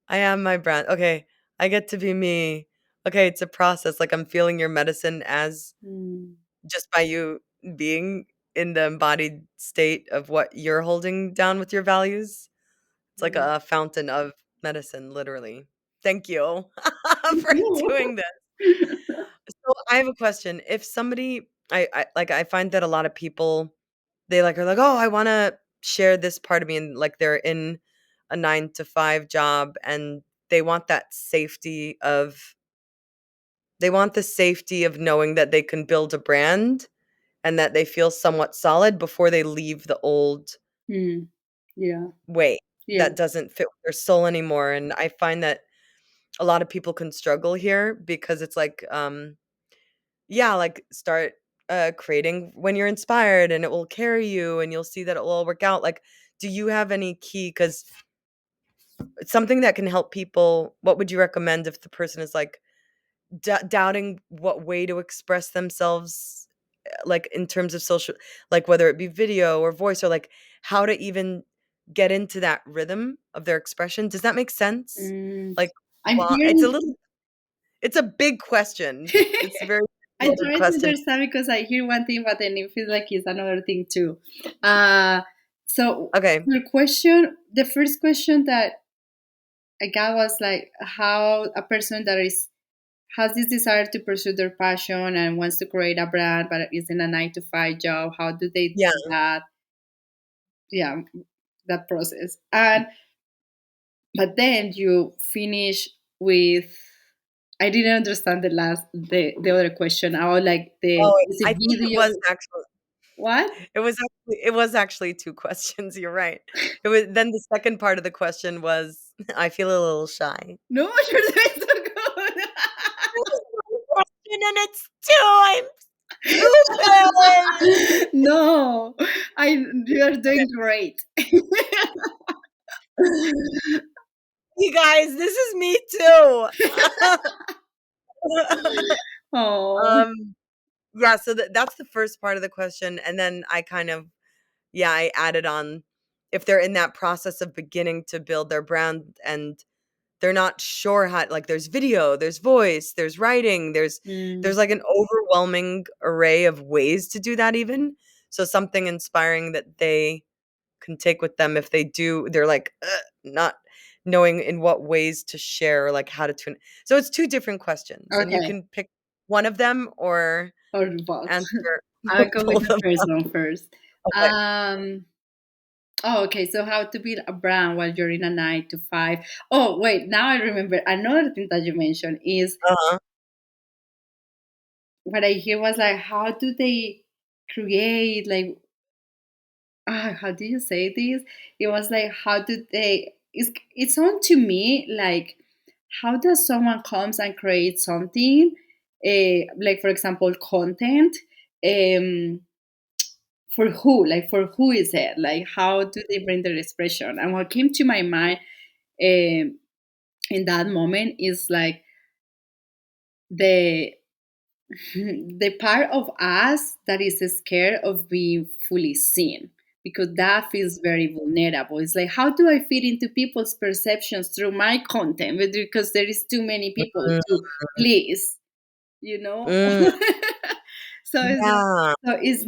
I am my brand. Okay. I get to be me. Okay, it's a process." Like, I'm feeling your medicine as Mm. just by you being in the embodied state of what you're holding down with your values. It's like Yeah. a fountain of medicine, literally. Thank you Thank for you. doing this. So I have a question. If somebody I find that a lot of people, they, like, are like, "Oh, I wanna share this part of me," and, like, they're in a 9 to 5 job, and they want that safety of they want the safety of knowing that they can build a brand and that they feel somewhat solid before they leave the old Mm. Yeah. way Yeah. that doesn't fit with their soul anymore, and I find that a lot of people can struggle here because it's like, yeah, like, start, creating when you're inspired, and it will carry you, and you'll see that it will all work out, like, do you have any key? Because it's something that can help people. What would you recommend if the person is, like, doubting what way to express themselves, like, in terms of social, like, whether it be video or voice, or, like, how to even get into that rhythm of their expression. Does that make sense? Mm, Like, I'm well, hearing. it's a big question. It's a very I loaded try to question. understand because I hear one thing, but then it feels like it's another thing too. Uh, so Okay. the question, the first question that I got was like how a person that is has this desire to pursue their passion and wants to create a brand, but is in a 9 to 5 job. How do they Yeah. do that? Yeah, that process. And but then you finish with. I didn't understand the other question. I was like the Oh, is it I think video? What? it was actually 2 questions, you're right. It was then the second part of the question was, I feel a little shy. No, you're doing so good. It was 1 question and it's 2, I'm stupid! No, I you're Okay, doing great. you guys, this is me too. Oh. Um, yeah, so that's the first part of the question, and then I kind of yeah, I added on if they're in that process of beginning to build their brand and they're not sure how like, there's video, there's voice, there's writing, Mm, there's, like, an overwhelming array of ways to do that even. So something inspiring that they can take with them if they're, like, not knowing in what ways to share, or, like, how to tune so it's 2 different questions, and you okay, can pick one of them or or both. answer I'll go with both the of first them. one first. Okay. Um. Oh, okay. So how to build a brand while you're in a 9 to 5? Oh, wait. Now I remember another thing that you mentioned is Uh-huh. what I hear was like, how do they create like how do you say this? It was like how do they it's on to me like how does someone comes and create something like for example content um for who like for who is it like how do they bring their expression and what came to my mind um in that moment is like the the part of us that is scared of being fully seen because that feels very vulnerable. It's like how do I fit into people's perceptions through my content because there is too many people Mm, to please, you know. mm, So yeah. it's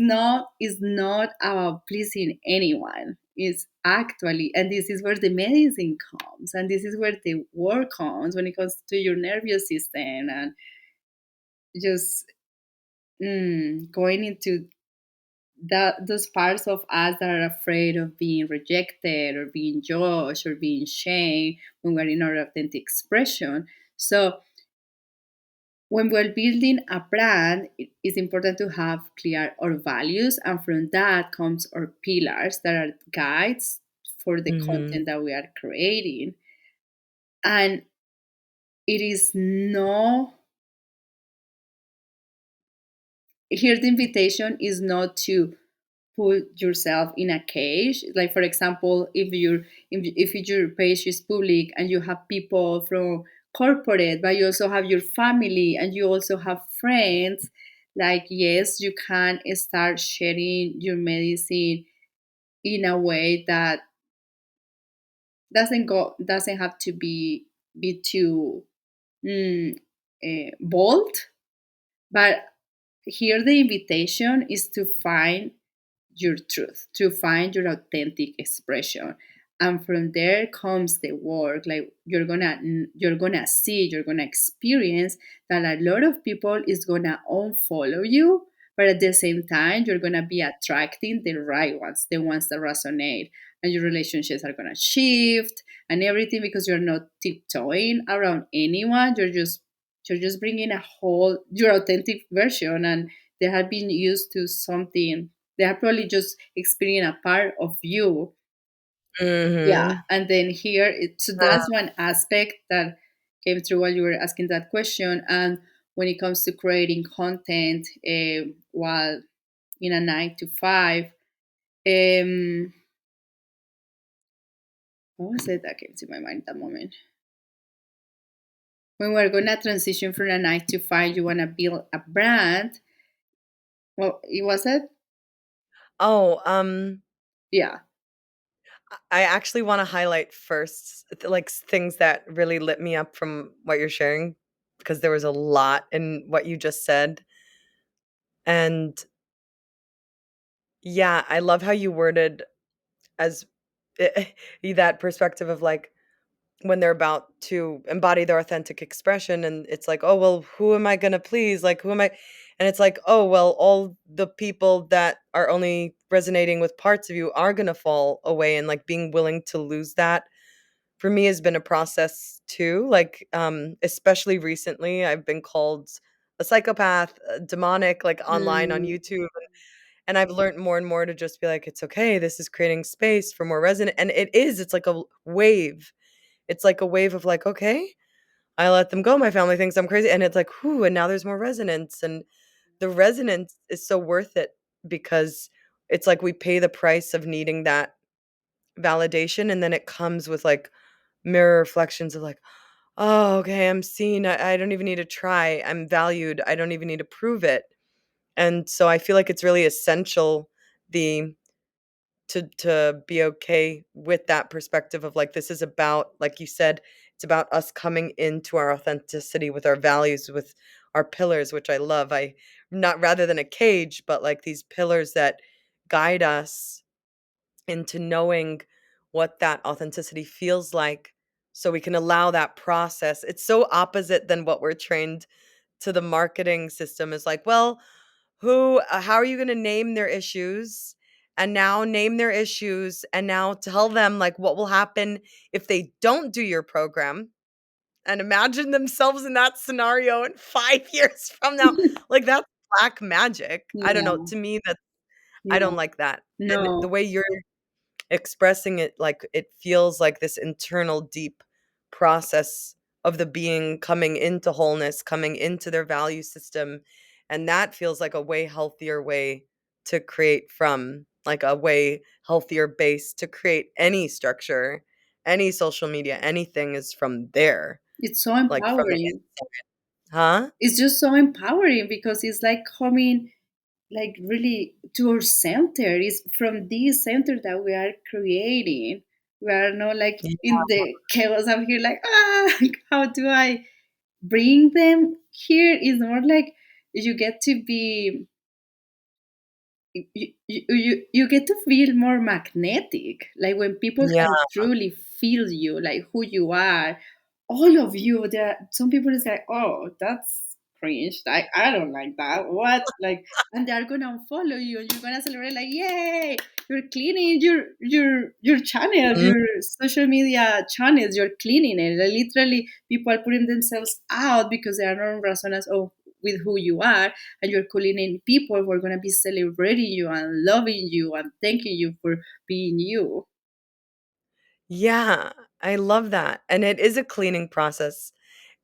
not about pleasing anyone. It's actually, and this is where the medicine comes, and this is where the work comes when it comes to your nervous system and just going into that those parts of us that are afraid of being rejected or being judged or being shamed when we're in our authentic expression. So when we're building a brand, it is important to have clear our values, and from that comes our pillars that are guides for the Mhm. content that we are creating. And it is no here the invitation is not to put yourself in a cage like for example if your page is public and you have people from corporate but you also have your family and you also have friends like yes you can start sharing your medicine in a way that doesn't have to be too mm, bold but here the invitation is to find your truth, to find your authentic expression. And from there comes the work. Like you're gonna see, you're gonna experience that a lot of people is gonna unfollow you, but at the same time, you're gonna be attracting the right ones, the ones that resonate. And your relationships are gonna shift and everything because you're not tiptoeing around anyone. You're just bringing a whole your authentic version and they have been used to something they have probably just experienced a part of you. Yeah. Mhm. And then here, so that's one aspect that came through while you were asking that question. And when it comes to creating content while in a 9 to 5, um, what was it that came to my mind at that moment? When we're going to transition from a 9 to 5, you want to build a brand. Well, it was it? Oh, Yeah. I actually wanna highlight first, like, things that really lit me up from what you're sharing, because there was a lot in what you just said, and yeah, I love how you worded as that perspective of, like, when they're about to embody their authentic expression and it's like, "Oh, well, who am I gonna please? Like, who am I?" And it's like, "Oh, well, all the people that are only resonating with parts of you are gonna fall away," and, like, being willing to lose that for me has been a process too, like, especially recently, I've been called a psychopath, demonic, like, online on Mm, YouTube, and I've learned more and more to just be like, "It's okay, this is creating space for more resonant," and it is, it's like a wave. It's like a wave of like, "Okay, I let them go, my family thinks I'm crazy," and it's like, "Whew," and now there's more resonance, and the resonance is so worth it because it's like we pay the price of needing that validation, and then it comes with, like, mirror reflections of like, "Oh, okay, I'm seen, I don't even need to try, I'm valued, I don't even need to prove it," and so I feel like it's really essential the to be okay with that perspective of, like, this is about, like you said, it's about us coming into our authenticity with our values, with our pillars, which I love. I not rather than a cage, but, like, these pillars that guide us into knowing what that authenticity feels like so we can allow that process. It's so opposite than what we're trained to the marketing system is like, well, how are you gonna name their issues? And now name their issues, and now tell them, like, what will happen if they don't do your program, and imagine themselves in that scenario in 5 years from now. Like, that's black magic. I don't know, yeah, to me, that I yeah. don't like that. And the No, way you're expressing it, like, it feels like this internal deep process of the being coming into wholeness, coming into their value system, and that feels like a way healthier way to create from, like, a way healthier base to create any structure, any social media, anything is from there, it's so like, from the empowering. huh? It's just so empowering because it's like coming like really to our center. Is from this center that we are creating. We are not like Yeah. in the chaos of here, like, how do I bring them here? Is more like you get to be you get to feel more magnetic, like when people Yeah. can truly feel you, like who you are, all of you. There are some people is like, oh, that's cringe, I don't like that, what, like, and they're gonna follow you and you're gonna celebrate like, yay, you're cleaning your channels, Mhm. your social media channels, you're cleaning it. Like, literally people are putting themselves out because they are not in resonance of with who you are, and you're calling in people who are going to be celebrating you and loving you and thanking you for being you. Yeah, I love that, and it is a cleaning process.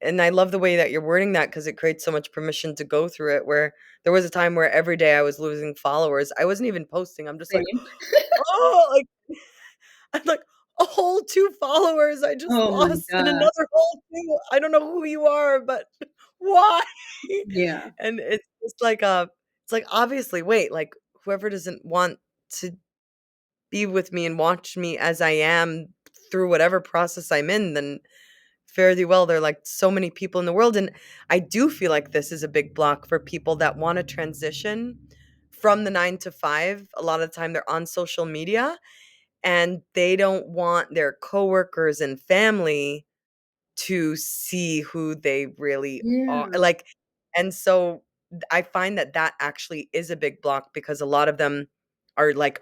And I love the way that you're wording that because it creates so much permission to go through it, where there was a time where every day I was losing followers. I wasn't even posting. I'm just like, Same. "Oh," like, I'm like, "A whole 2 followers I just Oh my lost and god. another whole 2. I don't know who you are, but why?" Yeah. And it's just like, it's like, obviously, wait, like, whoever doesn't want to be with me and watch me as I am through whatever process I'm in, then fare thee well. There are, like, so many people in the world, and I do feel like this is a big block for people that wanna transition from the 9 to 5. A lot of the time, they're on social media, and they don't want their coworkers and family to see who they really are, Yeah. like, and so I find that that actually is a big block because a lot of them are like,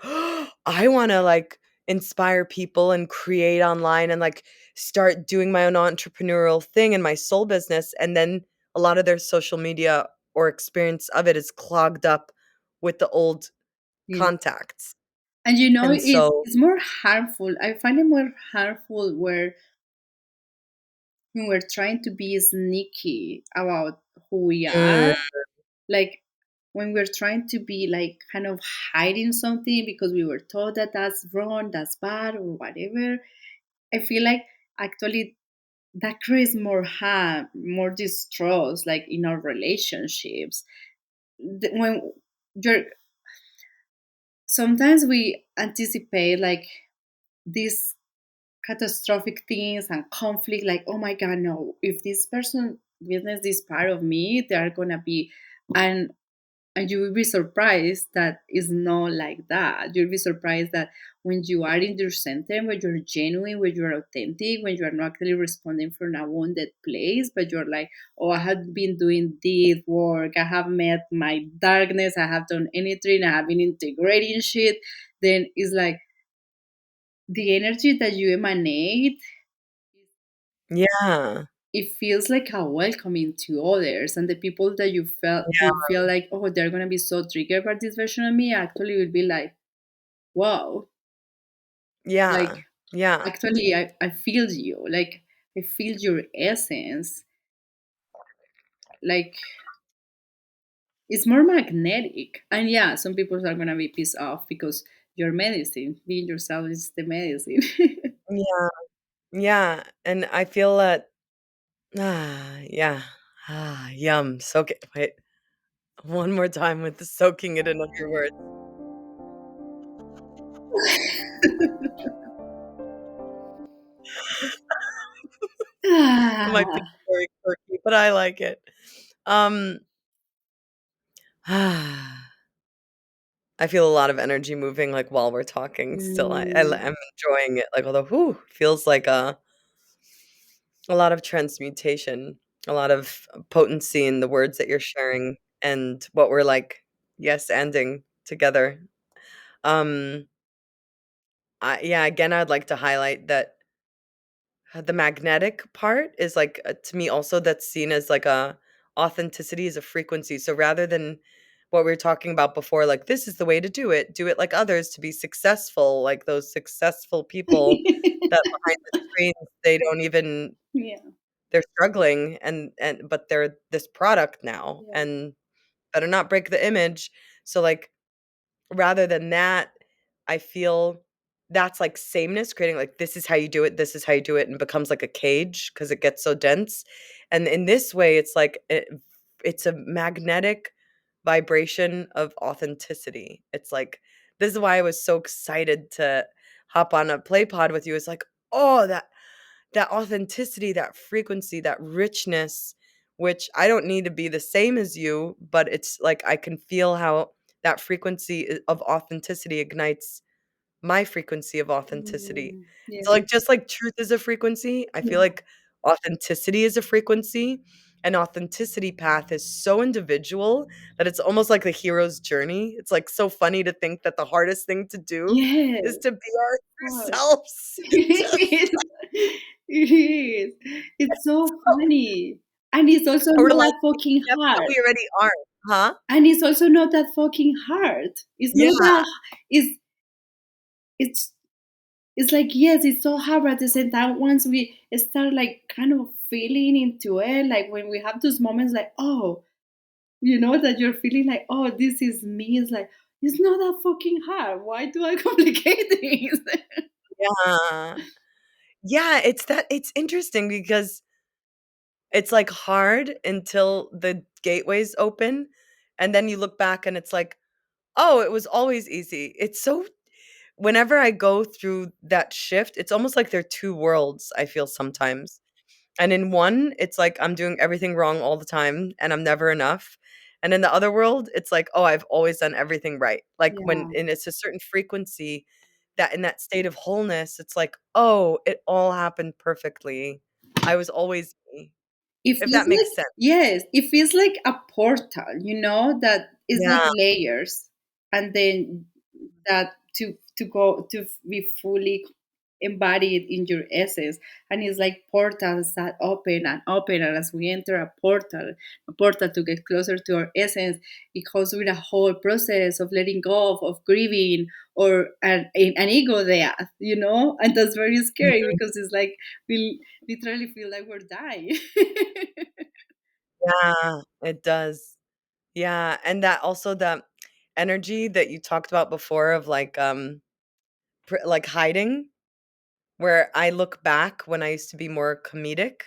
"I wanna, like, inspire people and create online and, like, start doing my own entrepreneurial thing in my soul business," and then a lot of their social media or experience of it is clogged up with the old Yeah. contacts, And you know, and so it's more harmful. I find it more harmful where when we're trying to be sneaky about who we mm, are, like when we're trying to be like kind of hiding something because we were told that that's wrong, that's bad, or whatever. I feel like actually that creates more harm, more distrust, like in our relationships. When you're sometimes we anticipate like these catastrophic things and conflict, like, oh my god, no, if this person witness this part of me, they are gonna be, and and you will be surprised that it's not like that. You'll be surprised that when you are in your center, when you're genuine, when you're authentic, when you are not actually responding from a wounded place, but you're like, oh, I have been doing this work, I have met my darkness, I have done anything, I have been integrating shit, then it's like the energy that you emanate, Yeah. it feels like a welcoming to others, and the people that you feel like, oh, they're gonna be so triggered by this version of me, actually will be like, wow, like, Yeah. Yeah. actually I feel you, like, I feel your essence, like, it's more magnetic. And yeah, some people are gonna be pissed off because your medicine, being yourself, is the medicine. Yeah. Yeah, and I feel that yeah. Yum. Soak it. Wait, one more time with the soaking it in other words. It might be Ah, very quirky, but I like it. Um, I feel a lot of energy moving, like, while we're talking still. mm, I'm enjoying it, like, although, whew, feels like a lot of transmutation, a lot of potency in the words that you're sharing and what we're, like, yes-anding together. Um, yeah, again, I'd like to highlight that the magnetic part is, like, to me also that's seen as, like, a authenticity is a frequency, so rather than what we were talking about before, like, "This is the way to do it like others to be successful," like those successful people that behind the screens, they don't even yeah, they're struggling and but they're this product now yeah. and better not break the image, so, like, rather than that, I feel that's, like, sameness, creating, like, "This is how you do it, this is how you do it," and becomes like a cage because it gets so dense, and in this way, it's like it's a magnetic vibration of authenticity. It's like this is why I was so excited to hop on a play pod with you. It's like, "Oh, that authenticity, that frequency, that richness, which I don't need to be the same as you, but it's like I can feel how that frequency of authenticity ignites my frequency of authenticity. Mm, yeah. So, like, just like truth is a frequency, I feel Yeah. like authenticity is a frequency, and authenticity path is so individual that it's almost like the hero's journey. It's, like, so funny to think that the hardest thing to do is Yes. to be our true Fuck. selves. It's just It is. It is. It's so funny. And it's also we're not like, that fucking yep, but hard. we already are. Huh? And it's also not that fucking hard. It's not Yeah, that it's it's like, yes, it's so hard, but at the same time, once we start like kind of feeling into it, like when we have those moments like, oh, that you're feeling like, oh, this is me, it's like, it's not that fucking hard. Why do I complicate things? yeah. Yeah, it's interesting because it's, like, hard until the gateways open, and then you look back and it's like, "Oh, it was always easy." It's so whenever I go through that shift, it's almost like they're 2 worlds, I feel sometimes. And in one, it's like I'm doing everything wrong all the time and I'm never enough. And in the other world, it's like, "Oh, I've always done everything right." Like when Yeah. and it's a certain frequency that in that state of wholeness, it's like, "Oh, it all happened perfectly. I was always me." It If feels that makes like, sense. yes, it feels like a portal, that is like Yeah. layers, and then that to go to be fully embodied in your essence, and it's like portals that open and open, and as we enter a portal to get closer to our essence, it goes with a whole process of letting go of grieving or an ego death, and that's very scary Mhm. because it's like we literally feel like we're dying. Yeah, it does. Yeah, and that also that energy that you talked about before of like hiding, where I look back when I used to be more comedic,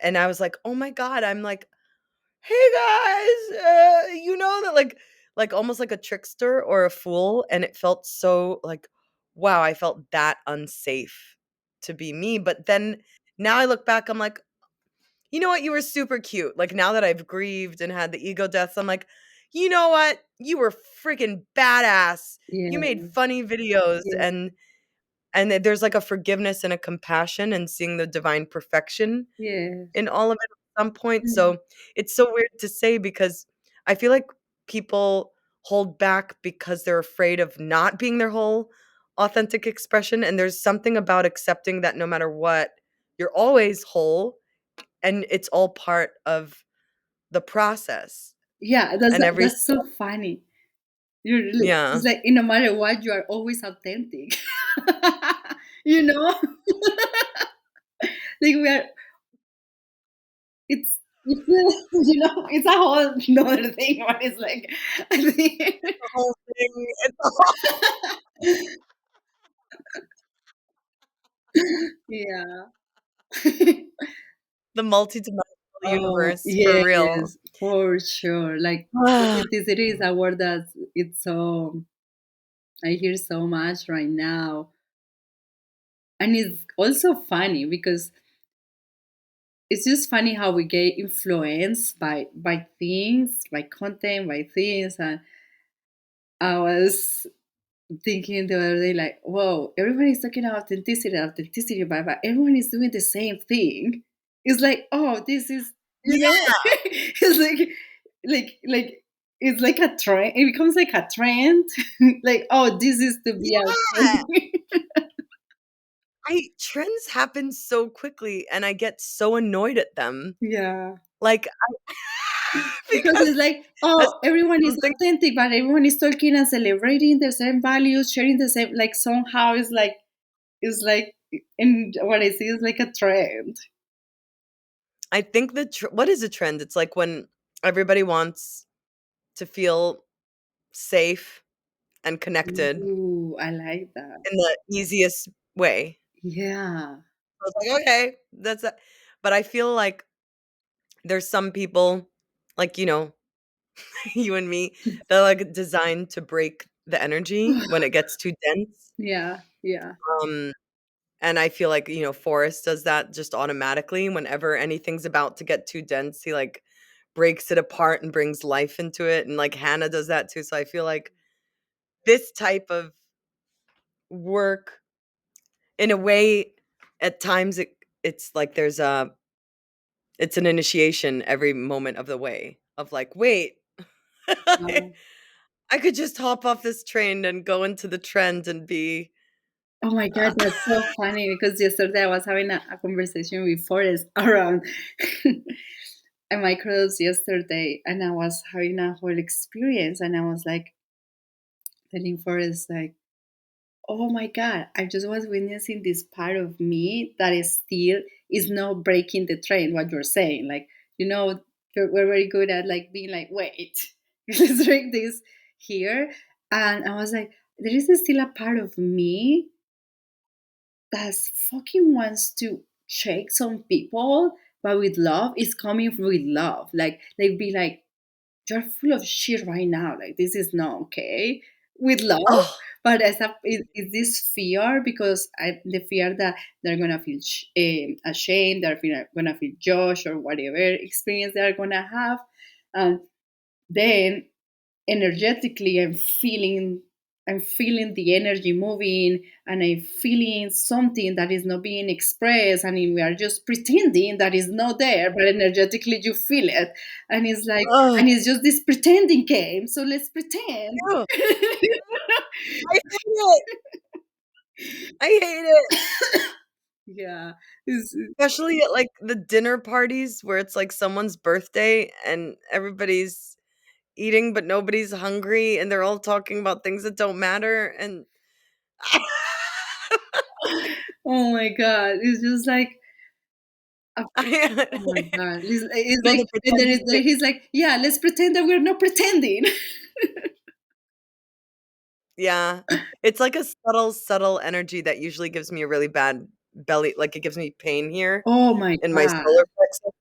and I was like, "Oh my god," I'm like, "Hey guys, that," like almost like a trickster or a fool, and it felt so like, wow, I felt that unsafe to be me. But then now I look back, I'm like, you know what? You were super cute. Like now that I've grieved and had the ego deaths, I'm like, you know what? You were freaking badass. You made Yeah, funny videos, yeah, and there's like a forgiveness and a compassion and seeing the divine perfection yeah. in all of it at some point. So it's so weird to say because I feel like people hold back because they're afraid of not being their whole authentic expression. And there's something about accepting that no matter what, you're always whole and it's all part of the process. Yeah, And every that's so funny. You're really, yeah. it's like no matter what, you are always authentic. You know, like we are. It's you know, it's a whole another thing. But it's like, I think, The whole thing, it's all yeah. the multidimensional Oh universe for real. yes, for sure. Like authenticity is a word that it's so I hear so much right now, and it's also funny because it's just funny how we get influenced by things, by content, by things. And I was thinking the other day, like, whoa, everyone is talking about authenticity, authenticity, but everyone is doing the same thing. It's like, oh, this is, you Yeah, know, it's like it's like a trend. It becomes like a trend. Like, oh, this is to be yeah. authentic. I trends happen so quickly and I get so annoyed at them. Yeah. Like Because because it's like, as oh, everyone is something authentic, but everyone is talking and celebrating the same values, sharing the same, like somehow it's like, and what I see is like a trend. I think what is a trend? It's like when everybody wants to feel safe and connected Ooh, I like that. in the easiest way. Yeah. I was like, "Okay, that's that." But I feel like there's some people, like, you and me, they're, like, designed to break the energy when it gets too dense. Yeah, yeah. Um, and I feel like, Forrest does that just automatically whenever anything's about to get too dense, he, like, breaks it apart and brings life into it, and, like, Hannah does that too, so I feel like this type of work, in a way, at times it's like it's an initiation every moment of the way of like, "Wait, I Wow. I could just hop off this train and go into the trend and be" Oh my God, that's so funny because yesterday I was having a conversation with Forrest around a microdose yesterday, and I was having a whole experience, and I was like telling Forrest, like, oh my God, I just was witnessing this part of me that is still is not breaking the train, what you're saying. Like, you know, we're very good at like being like, wait, let's break this here. And I was like, there is still a part of me that fucking wants to shake some people, but with love, it's coming with love. Like be like, you're full of shit right now. Like this is not okay. With love, Oh, but as a is this fear because the fear that they're gonna feel ashamed, gonna feel judged or whatever experience they're gonna have, and then energetically I'm feeling the energy moving, and I'm feeling something that is not being expressed, and we are just pretending that is not there, but energetically you feel it. And it's like, ugh, and it's just this pretending game, so let's pretend. ew, I hate it. I hate it, Yeah, it's, especially at, like, the dinner parties where it's, like, someone's birthday and everybody's eating, but nobody's hungry, and they're all talking about things that don't matter, and oh my God, it's just like, oh my I God, it's the like, and then pretending game. he's like, yeah, let's pretend that we're not pretending. Yeah. It's like a subtle, subtle energy that usually gives me a really bad belly like, it gives me pain here Oh my in my God. solar plexus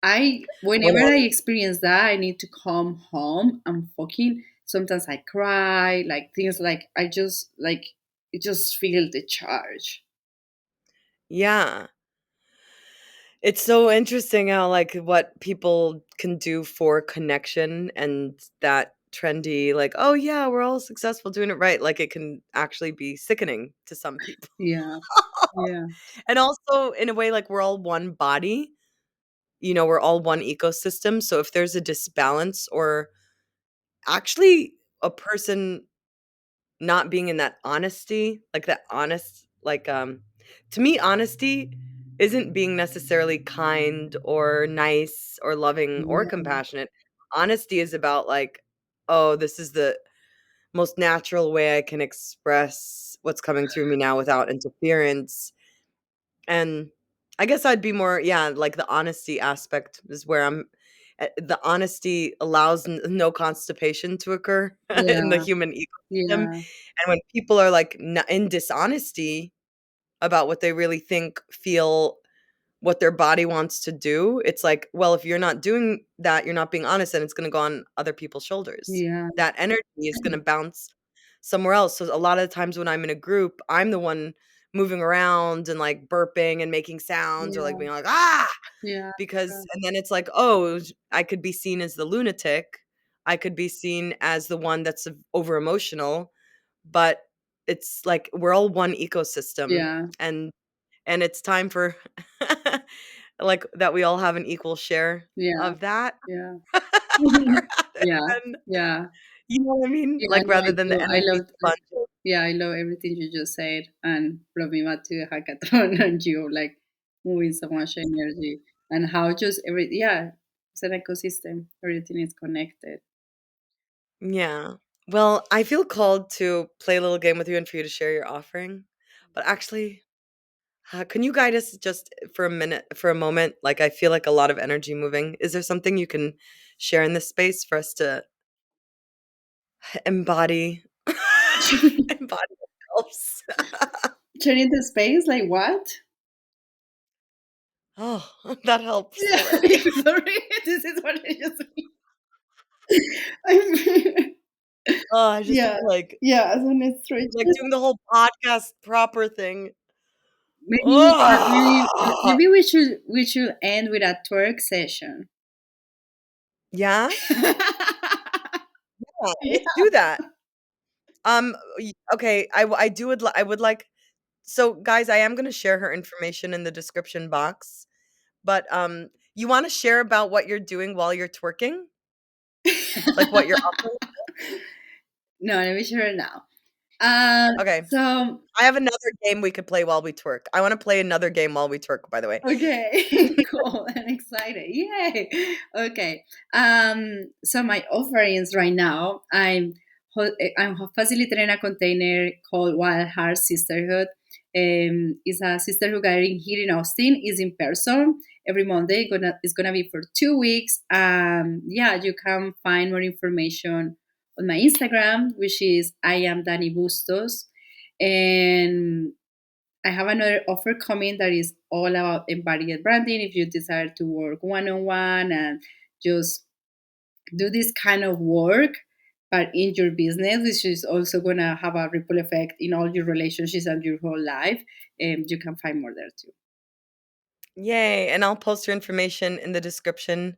I when whenever I I'm experience that, I need to come home and fucking sometimes I cry, like things like I just like you just feel the charge. Yeah. It's so interesting how, like, what people can do for connection and that trendy, like, "Oh, yeah, we're all successful doing it right," like, it can actually be sickening to some people. Yeah, yeah, And also, in a way, like, we're all one body, we're all one ecosystem, so if there's a disbalance or actually a person not being in that honesty, like that honest like, to me, honesty isn't being necessarily kind or nice or loving or yeah, compassionate. Honesty is about like, "Oh, this is the most natural way I can express what's coming through me now without interference." And I guess I'd be more yeah, like the honesty aspect is where the honesty allows no constipation to occur in the yeah, human ecosystem, yeah, and when people are, like, in dishonesty about what they really think, feel, what their body wants to do, it's like, well, if you're not doing that, you're not being honest, and it's gonna go on other people's shoulders. yeah, That energy is gonna bounce somewhere else, so a lot of the times when I'm in a group, I'm the one moving around and, like, burping and making sounds or, like, yeah, being like, "Ah!" yeah, Because and then it's like, "Oh, I could be seen as the lunatic. I could be seen as the one that's over emotional," but it's like we're all one ecosystem, yeah, and it's time for like, that we all have an equal share yeah, of that yeah. rather Yeah, than yeah, you know what I mean? yeah, Like, no, I rather than do. the I energy love, sponge. yeah, I love everything you just said, and brought me back to the hackathon and you like moving so much energy and how just yeah, it's an ecosystem. Everything is connected. Yeah. Well, I feel called to play a little game with you and for you to share your offering, but actually, can you guide us just for a minute for a moment? Like, I feel like a lot of energy moving. Is there something you can share in this space for us to embody embody ourselves? Turning the space, like what? Oh, that helps Yeah, already. sorry, this is what I just. I'm, Oh, I just yeah, feel yeah, as an stretch. like doing the whole podcast proper thing. Maybe, Oh! maybe we should end with a twerk session. Yeah? Yeah, let's Yeah. do that. Okay, I would like so, guys, I am gonna share her information in the description box, but, you wanna share about what you're doing while you're twerking? Like, what you're offering? No, let me share it now. Um, Okay. so I have another game we could play while we twerk. I wanna play another game while we twerk, by the way. okay, cool. I'm excited. Yay. Okay. So my offerings right now, I'm facilitating a container called Wild Heart Sisterhood. It's a sisterhood gathering here in Austin. Is in person every Monday. It's gonna be for 2 weeks. Yeah, you can find more information on my Instagram, which is I am Dani Bustos, and I have another offer coming that is all about embodied branding. If you desire to work one on one and just do this kind of work, but in your business, which is also going to have a ripple effect in all your relationships and your whole life, you can find more there too. Yay, and I'll post your information in the description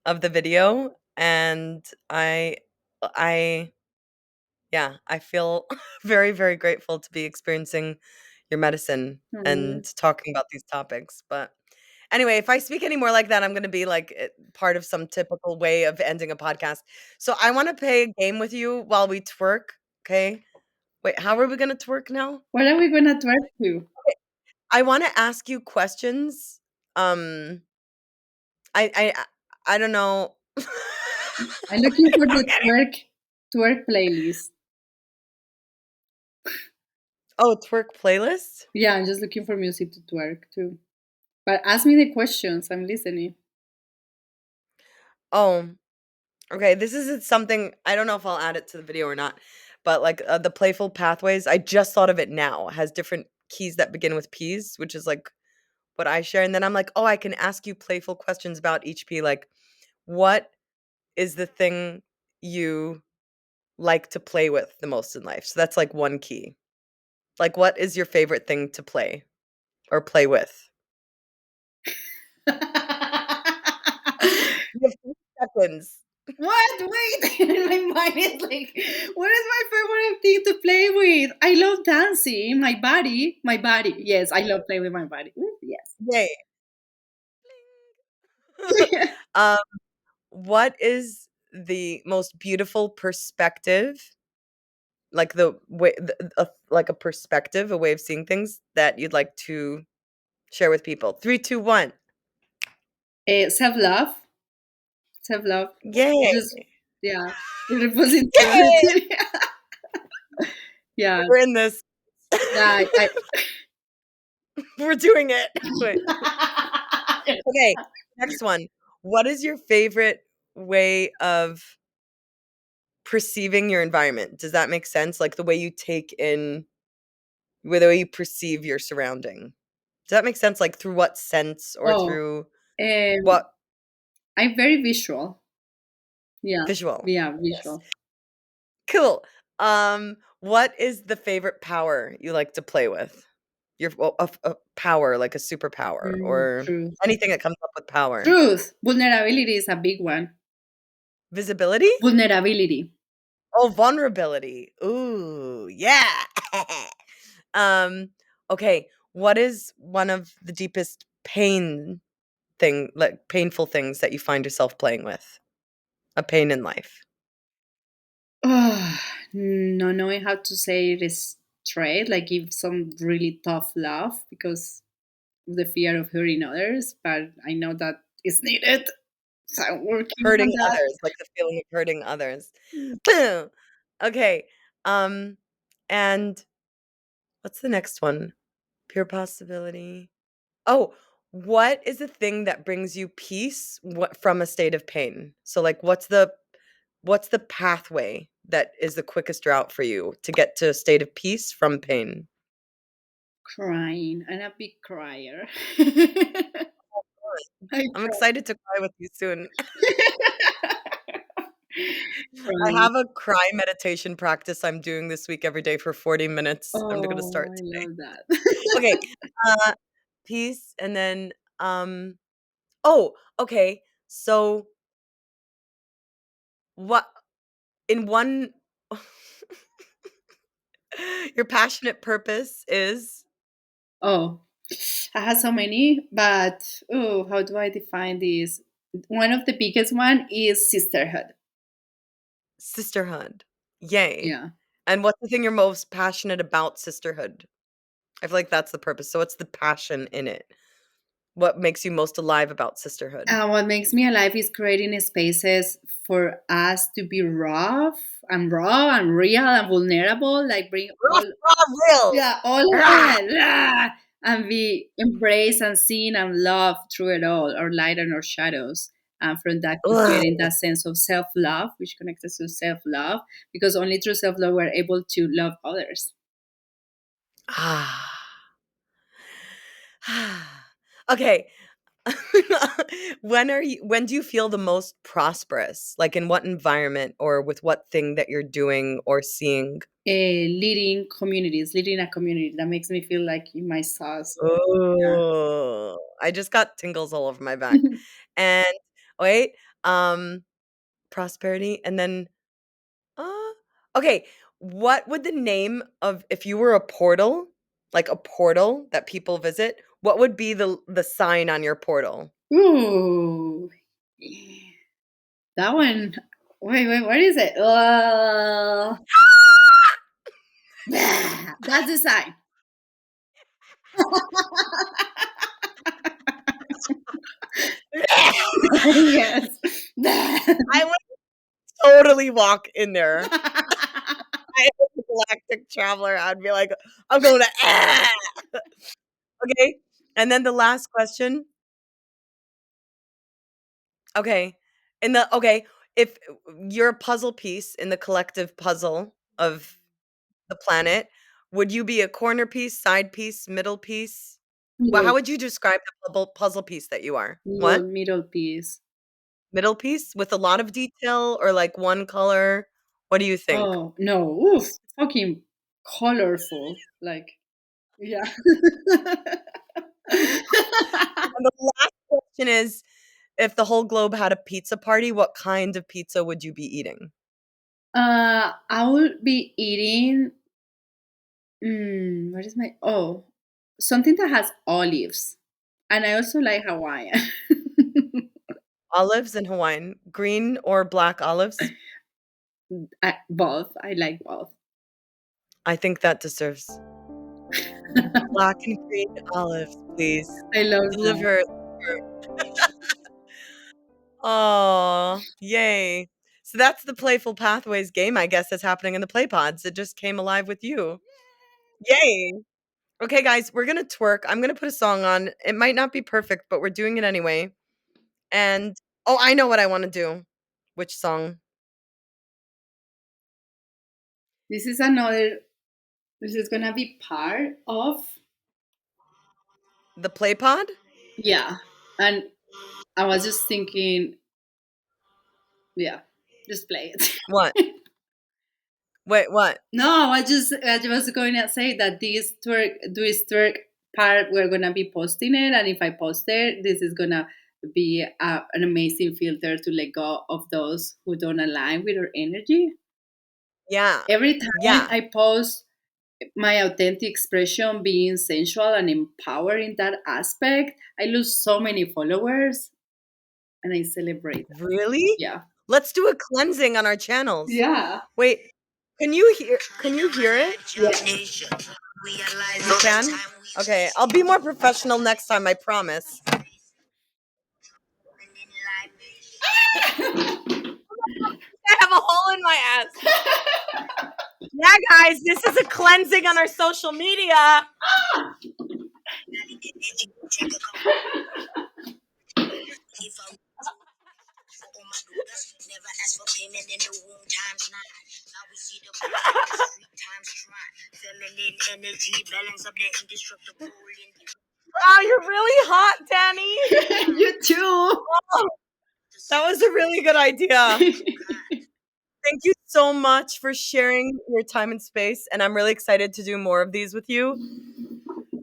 of the video, and I yeah, I feel very, very grateful to be experiencing your medicine Oh, and talking about these topics, but anyway, if I speak any more like that, I'm gonna be, like, part of some typical way of ending a podcast. So I wanna play a game with you while we twerk, okay? Wait, how are we gonna twerk now? what are we going to twerk to? Okay, I wanna ask you questions, um, I I I don't know. I'm looking for I'm the getting twerk playlist. oh, twerk playlist? Yeah, I'm just looking for music to twerk too. But ask me the questions. I'm listening. Oh, okay, this is something I don't know if I'll add it to the video or not, but, like, the playful pathways, I just thought of it now, has different keys that begin with Ps, which is, like, what I share, and then I'm like, "Oh, I can ask you playful questions about each P, like, what is the thing you like to play with the most in life?" So that's, like, one key. Like, what is your favorite thing to play or play with? You have 3 seconds. What? Wait, my mind is like, what is my favorite thing to play with? I love dancing. My body. Yes, I love playing with my body. Ooh, yes. Yay. Um, what is the most beautiful perspective, like the way, like a perspective, a way of seeing things that you'd like to share with people? 3, 2, 1. Self love. Self love. Yay. Just, yeah, Yay! positivity. Yeah. We're in this. Yeah. We're doing it. Wait. Okay, next one. What is your favorite way of perceiving your environment? Does that make sense? Like, the way you take in the way you perceive your surrounding. Does that make sense? Like, through what sense or Oh, through um, what I'm very visual. Yeah. visual? Yeah, Yes. visual. Cool. What is the favorite power you like to play with? Your well, a power, like a superpower or Truth. anything that comes up with power. Truth. Vulnerability is a big one. Visibility? Vulnerability. Oh, vulnerability. Ooh, yeah. Um, okay, what is one of the deepest painful things that you find yourself playing with? A pain in life. Oh, not knowing how to say it is straight, like give some really tough love because of the fear of hurting others, but I know that is needed. So I'm working on Hurting that. others, like the feeling of hurting others. Boom. Okay, um, and what's the next one? Pure possibility. Oh, what is the thing that brings you peace from a state of pain? So, like, what's the pathway that is the quickest route for you to get to a state of peace from pain? Crying. I'm a big crier. Good. I I'm cry. excited to cry with you soon. I Crying. have a cry meditation practice I'm doing this week every day for 40 minutes. I'm gonna Oh, start I today. love that. Okay, uh, peace and then, oh, okay, so what in one your passionate purpose is Oh, I have so many, but oh, how do I define this? One of the biggest one is sisterhood. sisterhood. Yay. Yeah. And what's the thing you're most passionate about sisterhood? I feel like that's the purpose. So what's the passion in it? What makes you most alive about sisterhood? What makes me alive is creating spaces for us to be raw and real and vulnerable, like bring Rough, all, raw, real. yeah, all of Rah! it, and be embraced and seen and loved through it all, our light and our shadows. And from that, creating Ugh. that sense of self love, which connects us to self love, because only through self love we're able to love others. Ah. Okay. When do you feel the most prosperous? Like, in what environment or with what thing that you're doing or seeing? Leading communities, leading a community that makes me feel like in my sauce. Oh, I just got tingles all over my back. Yeah. And wait, um, prosperity and then uh okay, what would the name of if you were a portal, like a portal that people visit, what would be the sign on your portal? Ooh, that one. Wait, what is it? That's the sign. Yes. I would totally walk in there. I was a galactic traveler, I'd be like, "I'm going to" Okay, and then the last question. Okay. If you're a puzzle piece in the collective puzzle of the planet, would you be a corner piece, side piece, middle piece? Well, how middle, would you describe the puzzle piece that you are? middle, What? middle piece. Middle piece with a lot of detail or like one color? What do you think? Oh no! Oof! Fucking colorful. Like, yeah. And the last question is, if the whole globe had a pizza party, what kind of pizza would you be eating? I will be eating. What is my something that has olives, and I also like Hawaiian. Olives and Hawaiian, green or black olives? Both. I like both. I think that deserves black and green olives, please. I love that. Deliver. Oh, yay. So that's the Playful Pathways game, I guess, that's happening in the Play Pods. It just came alive with you. Yay. Okay, guys, we're gonna twerk. I'm gonna put a song on. It might not be perfect, but we're doing it anyway. And oh, I know what I wanna do. Which song? This is another. This is gonna be part of. The Play Pod? Yeah, and I was just thinking. Yeah, just play it. What? Wait, what? No, I was going to say that this twerk part we're gonna be posting it, and if I post it, this is gonna be an amazing filter to let go of those who don't align with our energy. Yeah. Every time Yeah. I post my authentic expression, being sensual and empowered in that aspect, I lose so many followers, and I celebrate that. Really? Yeah, Let's do a cleansing on our channels. yeah, Wait, can you hear it? yeah. You can? Okay, I'll be more professional next time, I promise. I have a hole in my ass. Yeah, guys, this is a cleansing on our social media. Wow, you're really hot, Danny. You too. Oh, that was a really good idea. Thank you so much for sharing your time and space, and I'm really excited to do more of these with you.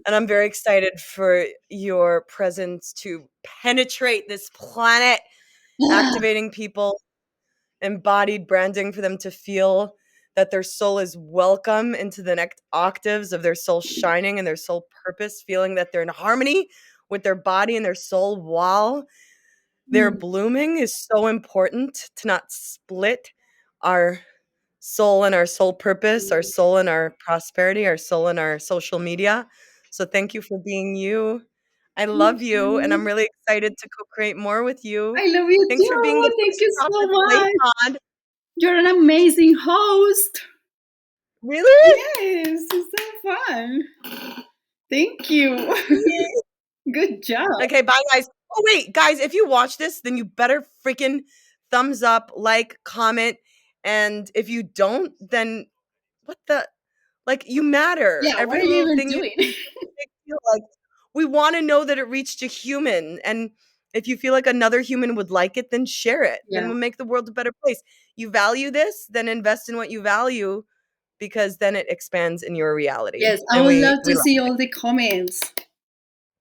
And I'm very excited for your presence to penetrate this planet, activating people, embodied branding for them to feel that their soul is welcome into the next octaves of their soul shining and their soul purpose, feeling that they're in harmony with their body and their soul while they're blooming is so important to not split our soul and our soul purpose, our soul and our prosperity, our soul and our social media. So thank you for being you. I Thank love you, and I'm you. really excited to co-create more with you. I love you Thanks for being the too. Thank first you stop so at Play much. Pod. You're an amazing host. Really? Yes, it's so fun. Thank you. Yay. Good job. Okay, bye, guys. Oh, wait, guys, if you watch this, then you better freaking thumbs up, like, comment, and if you don't, then what the like, you matter. Yeah, what are Every you little even thing you doing? feel like we wanna know that it reached a human, and if you feel like another human would like it, then share it. Then Yeah. we'll make the world a better place. You value this, then invest in what you value because then it expands in your reality, Yes, I and would we love we to love see it. all the comments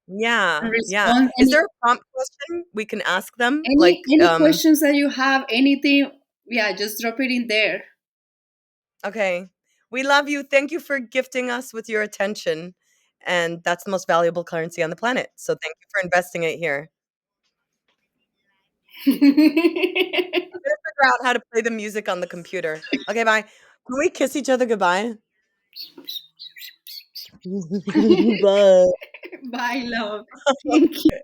and Yeah, yeah. respond Is there a prompt question we can ask them? Like, any questions that you have, anything. Yeah, just drop it in there. okay. We love you. Thank you for gifting us with your attention, and that's the most valuable currency on the planet, so thank you for investing it here. Gonna figure out how to play the music on the computer. Okay, bye. Can we kiss each other goodbye? Bye. Bye, love. Thank you.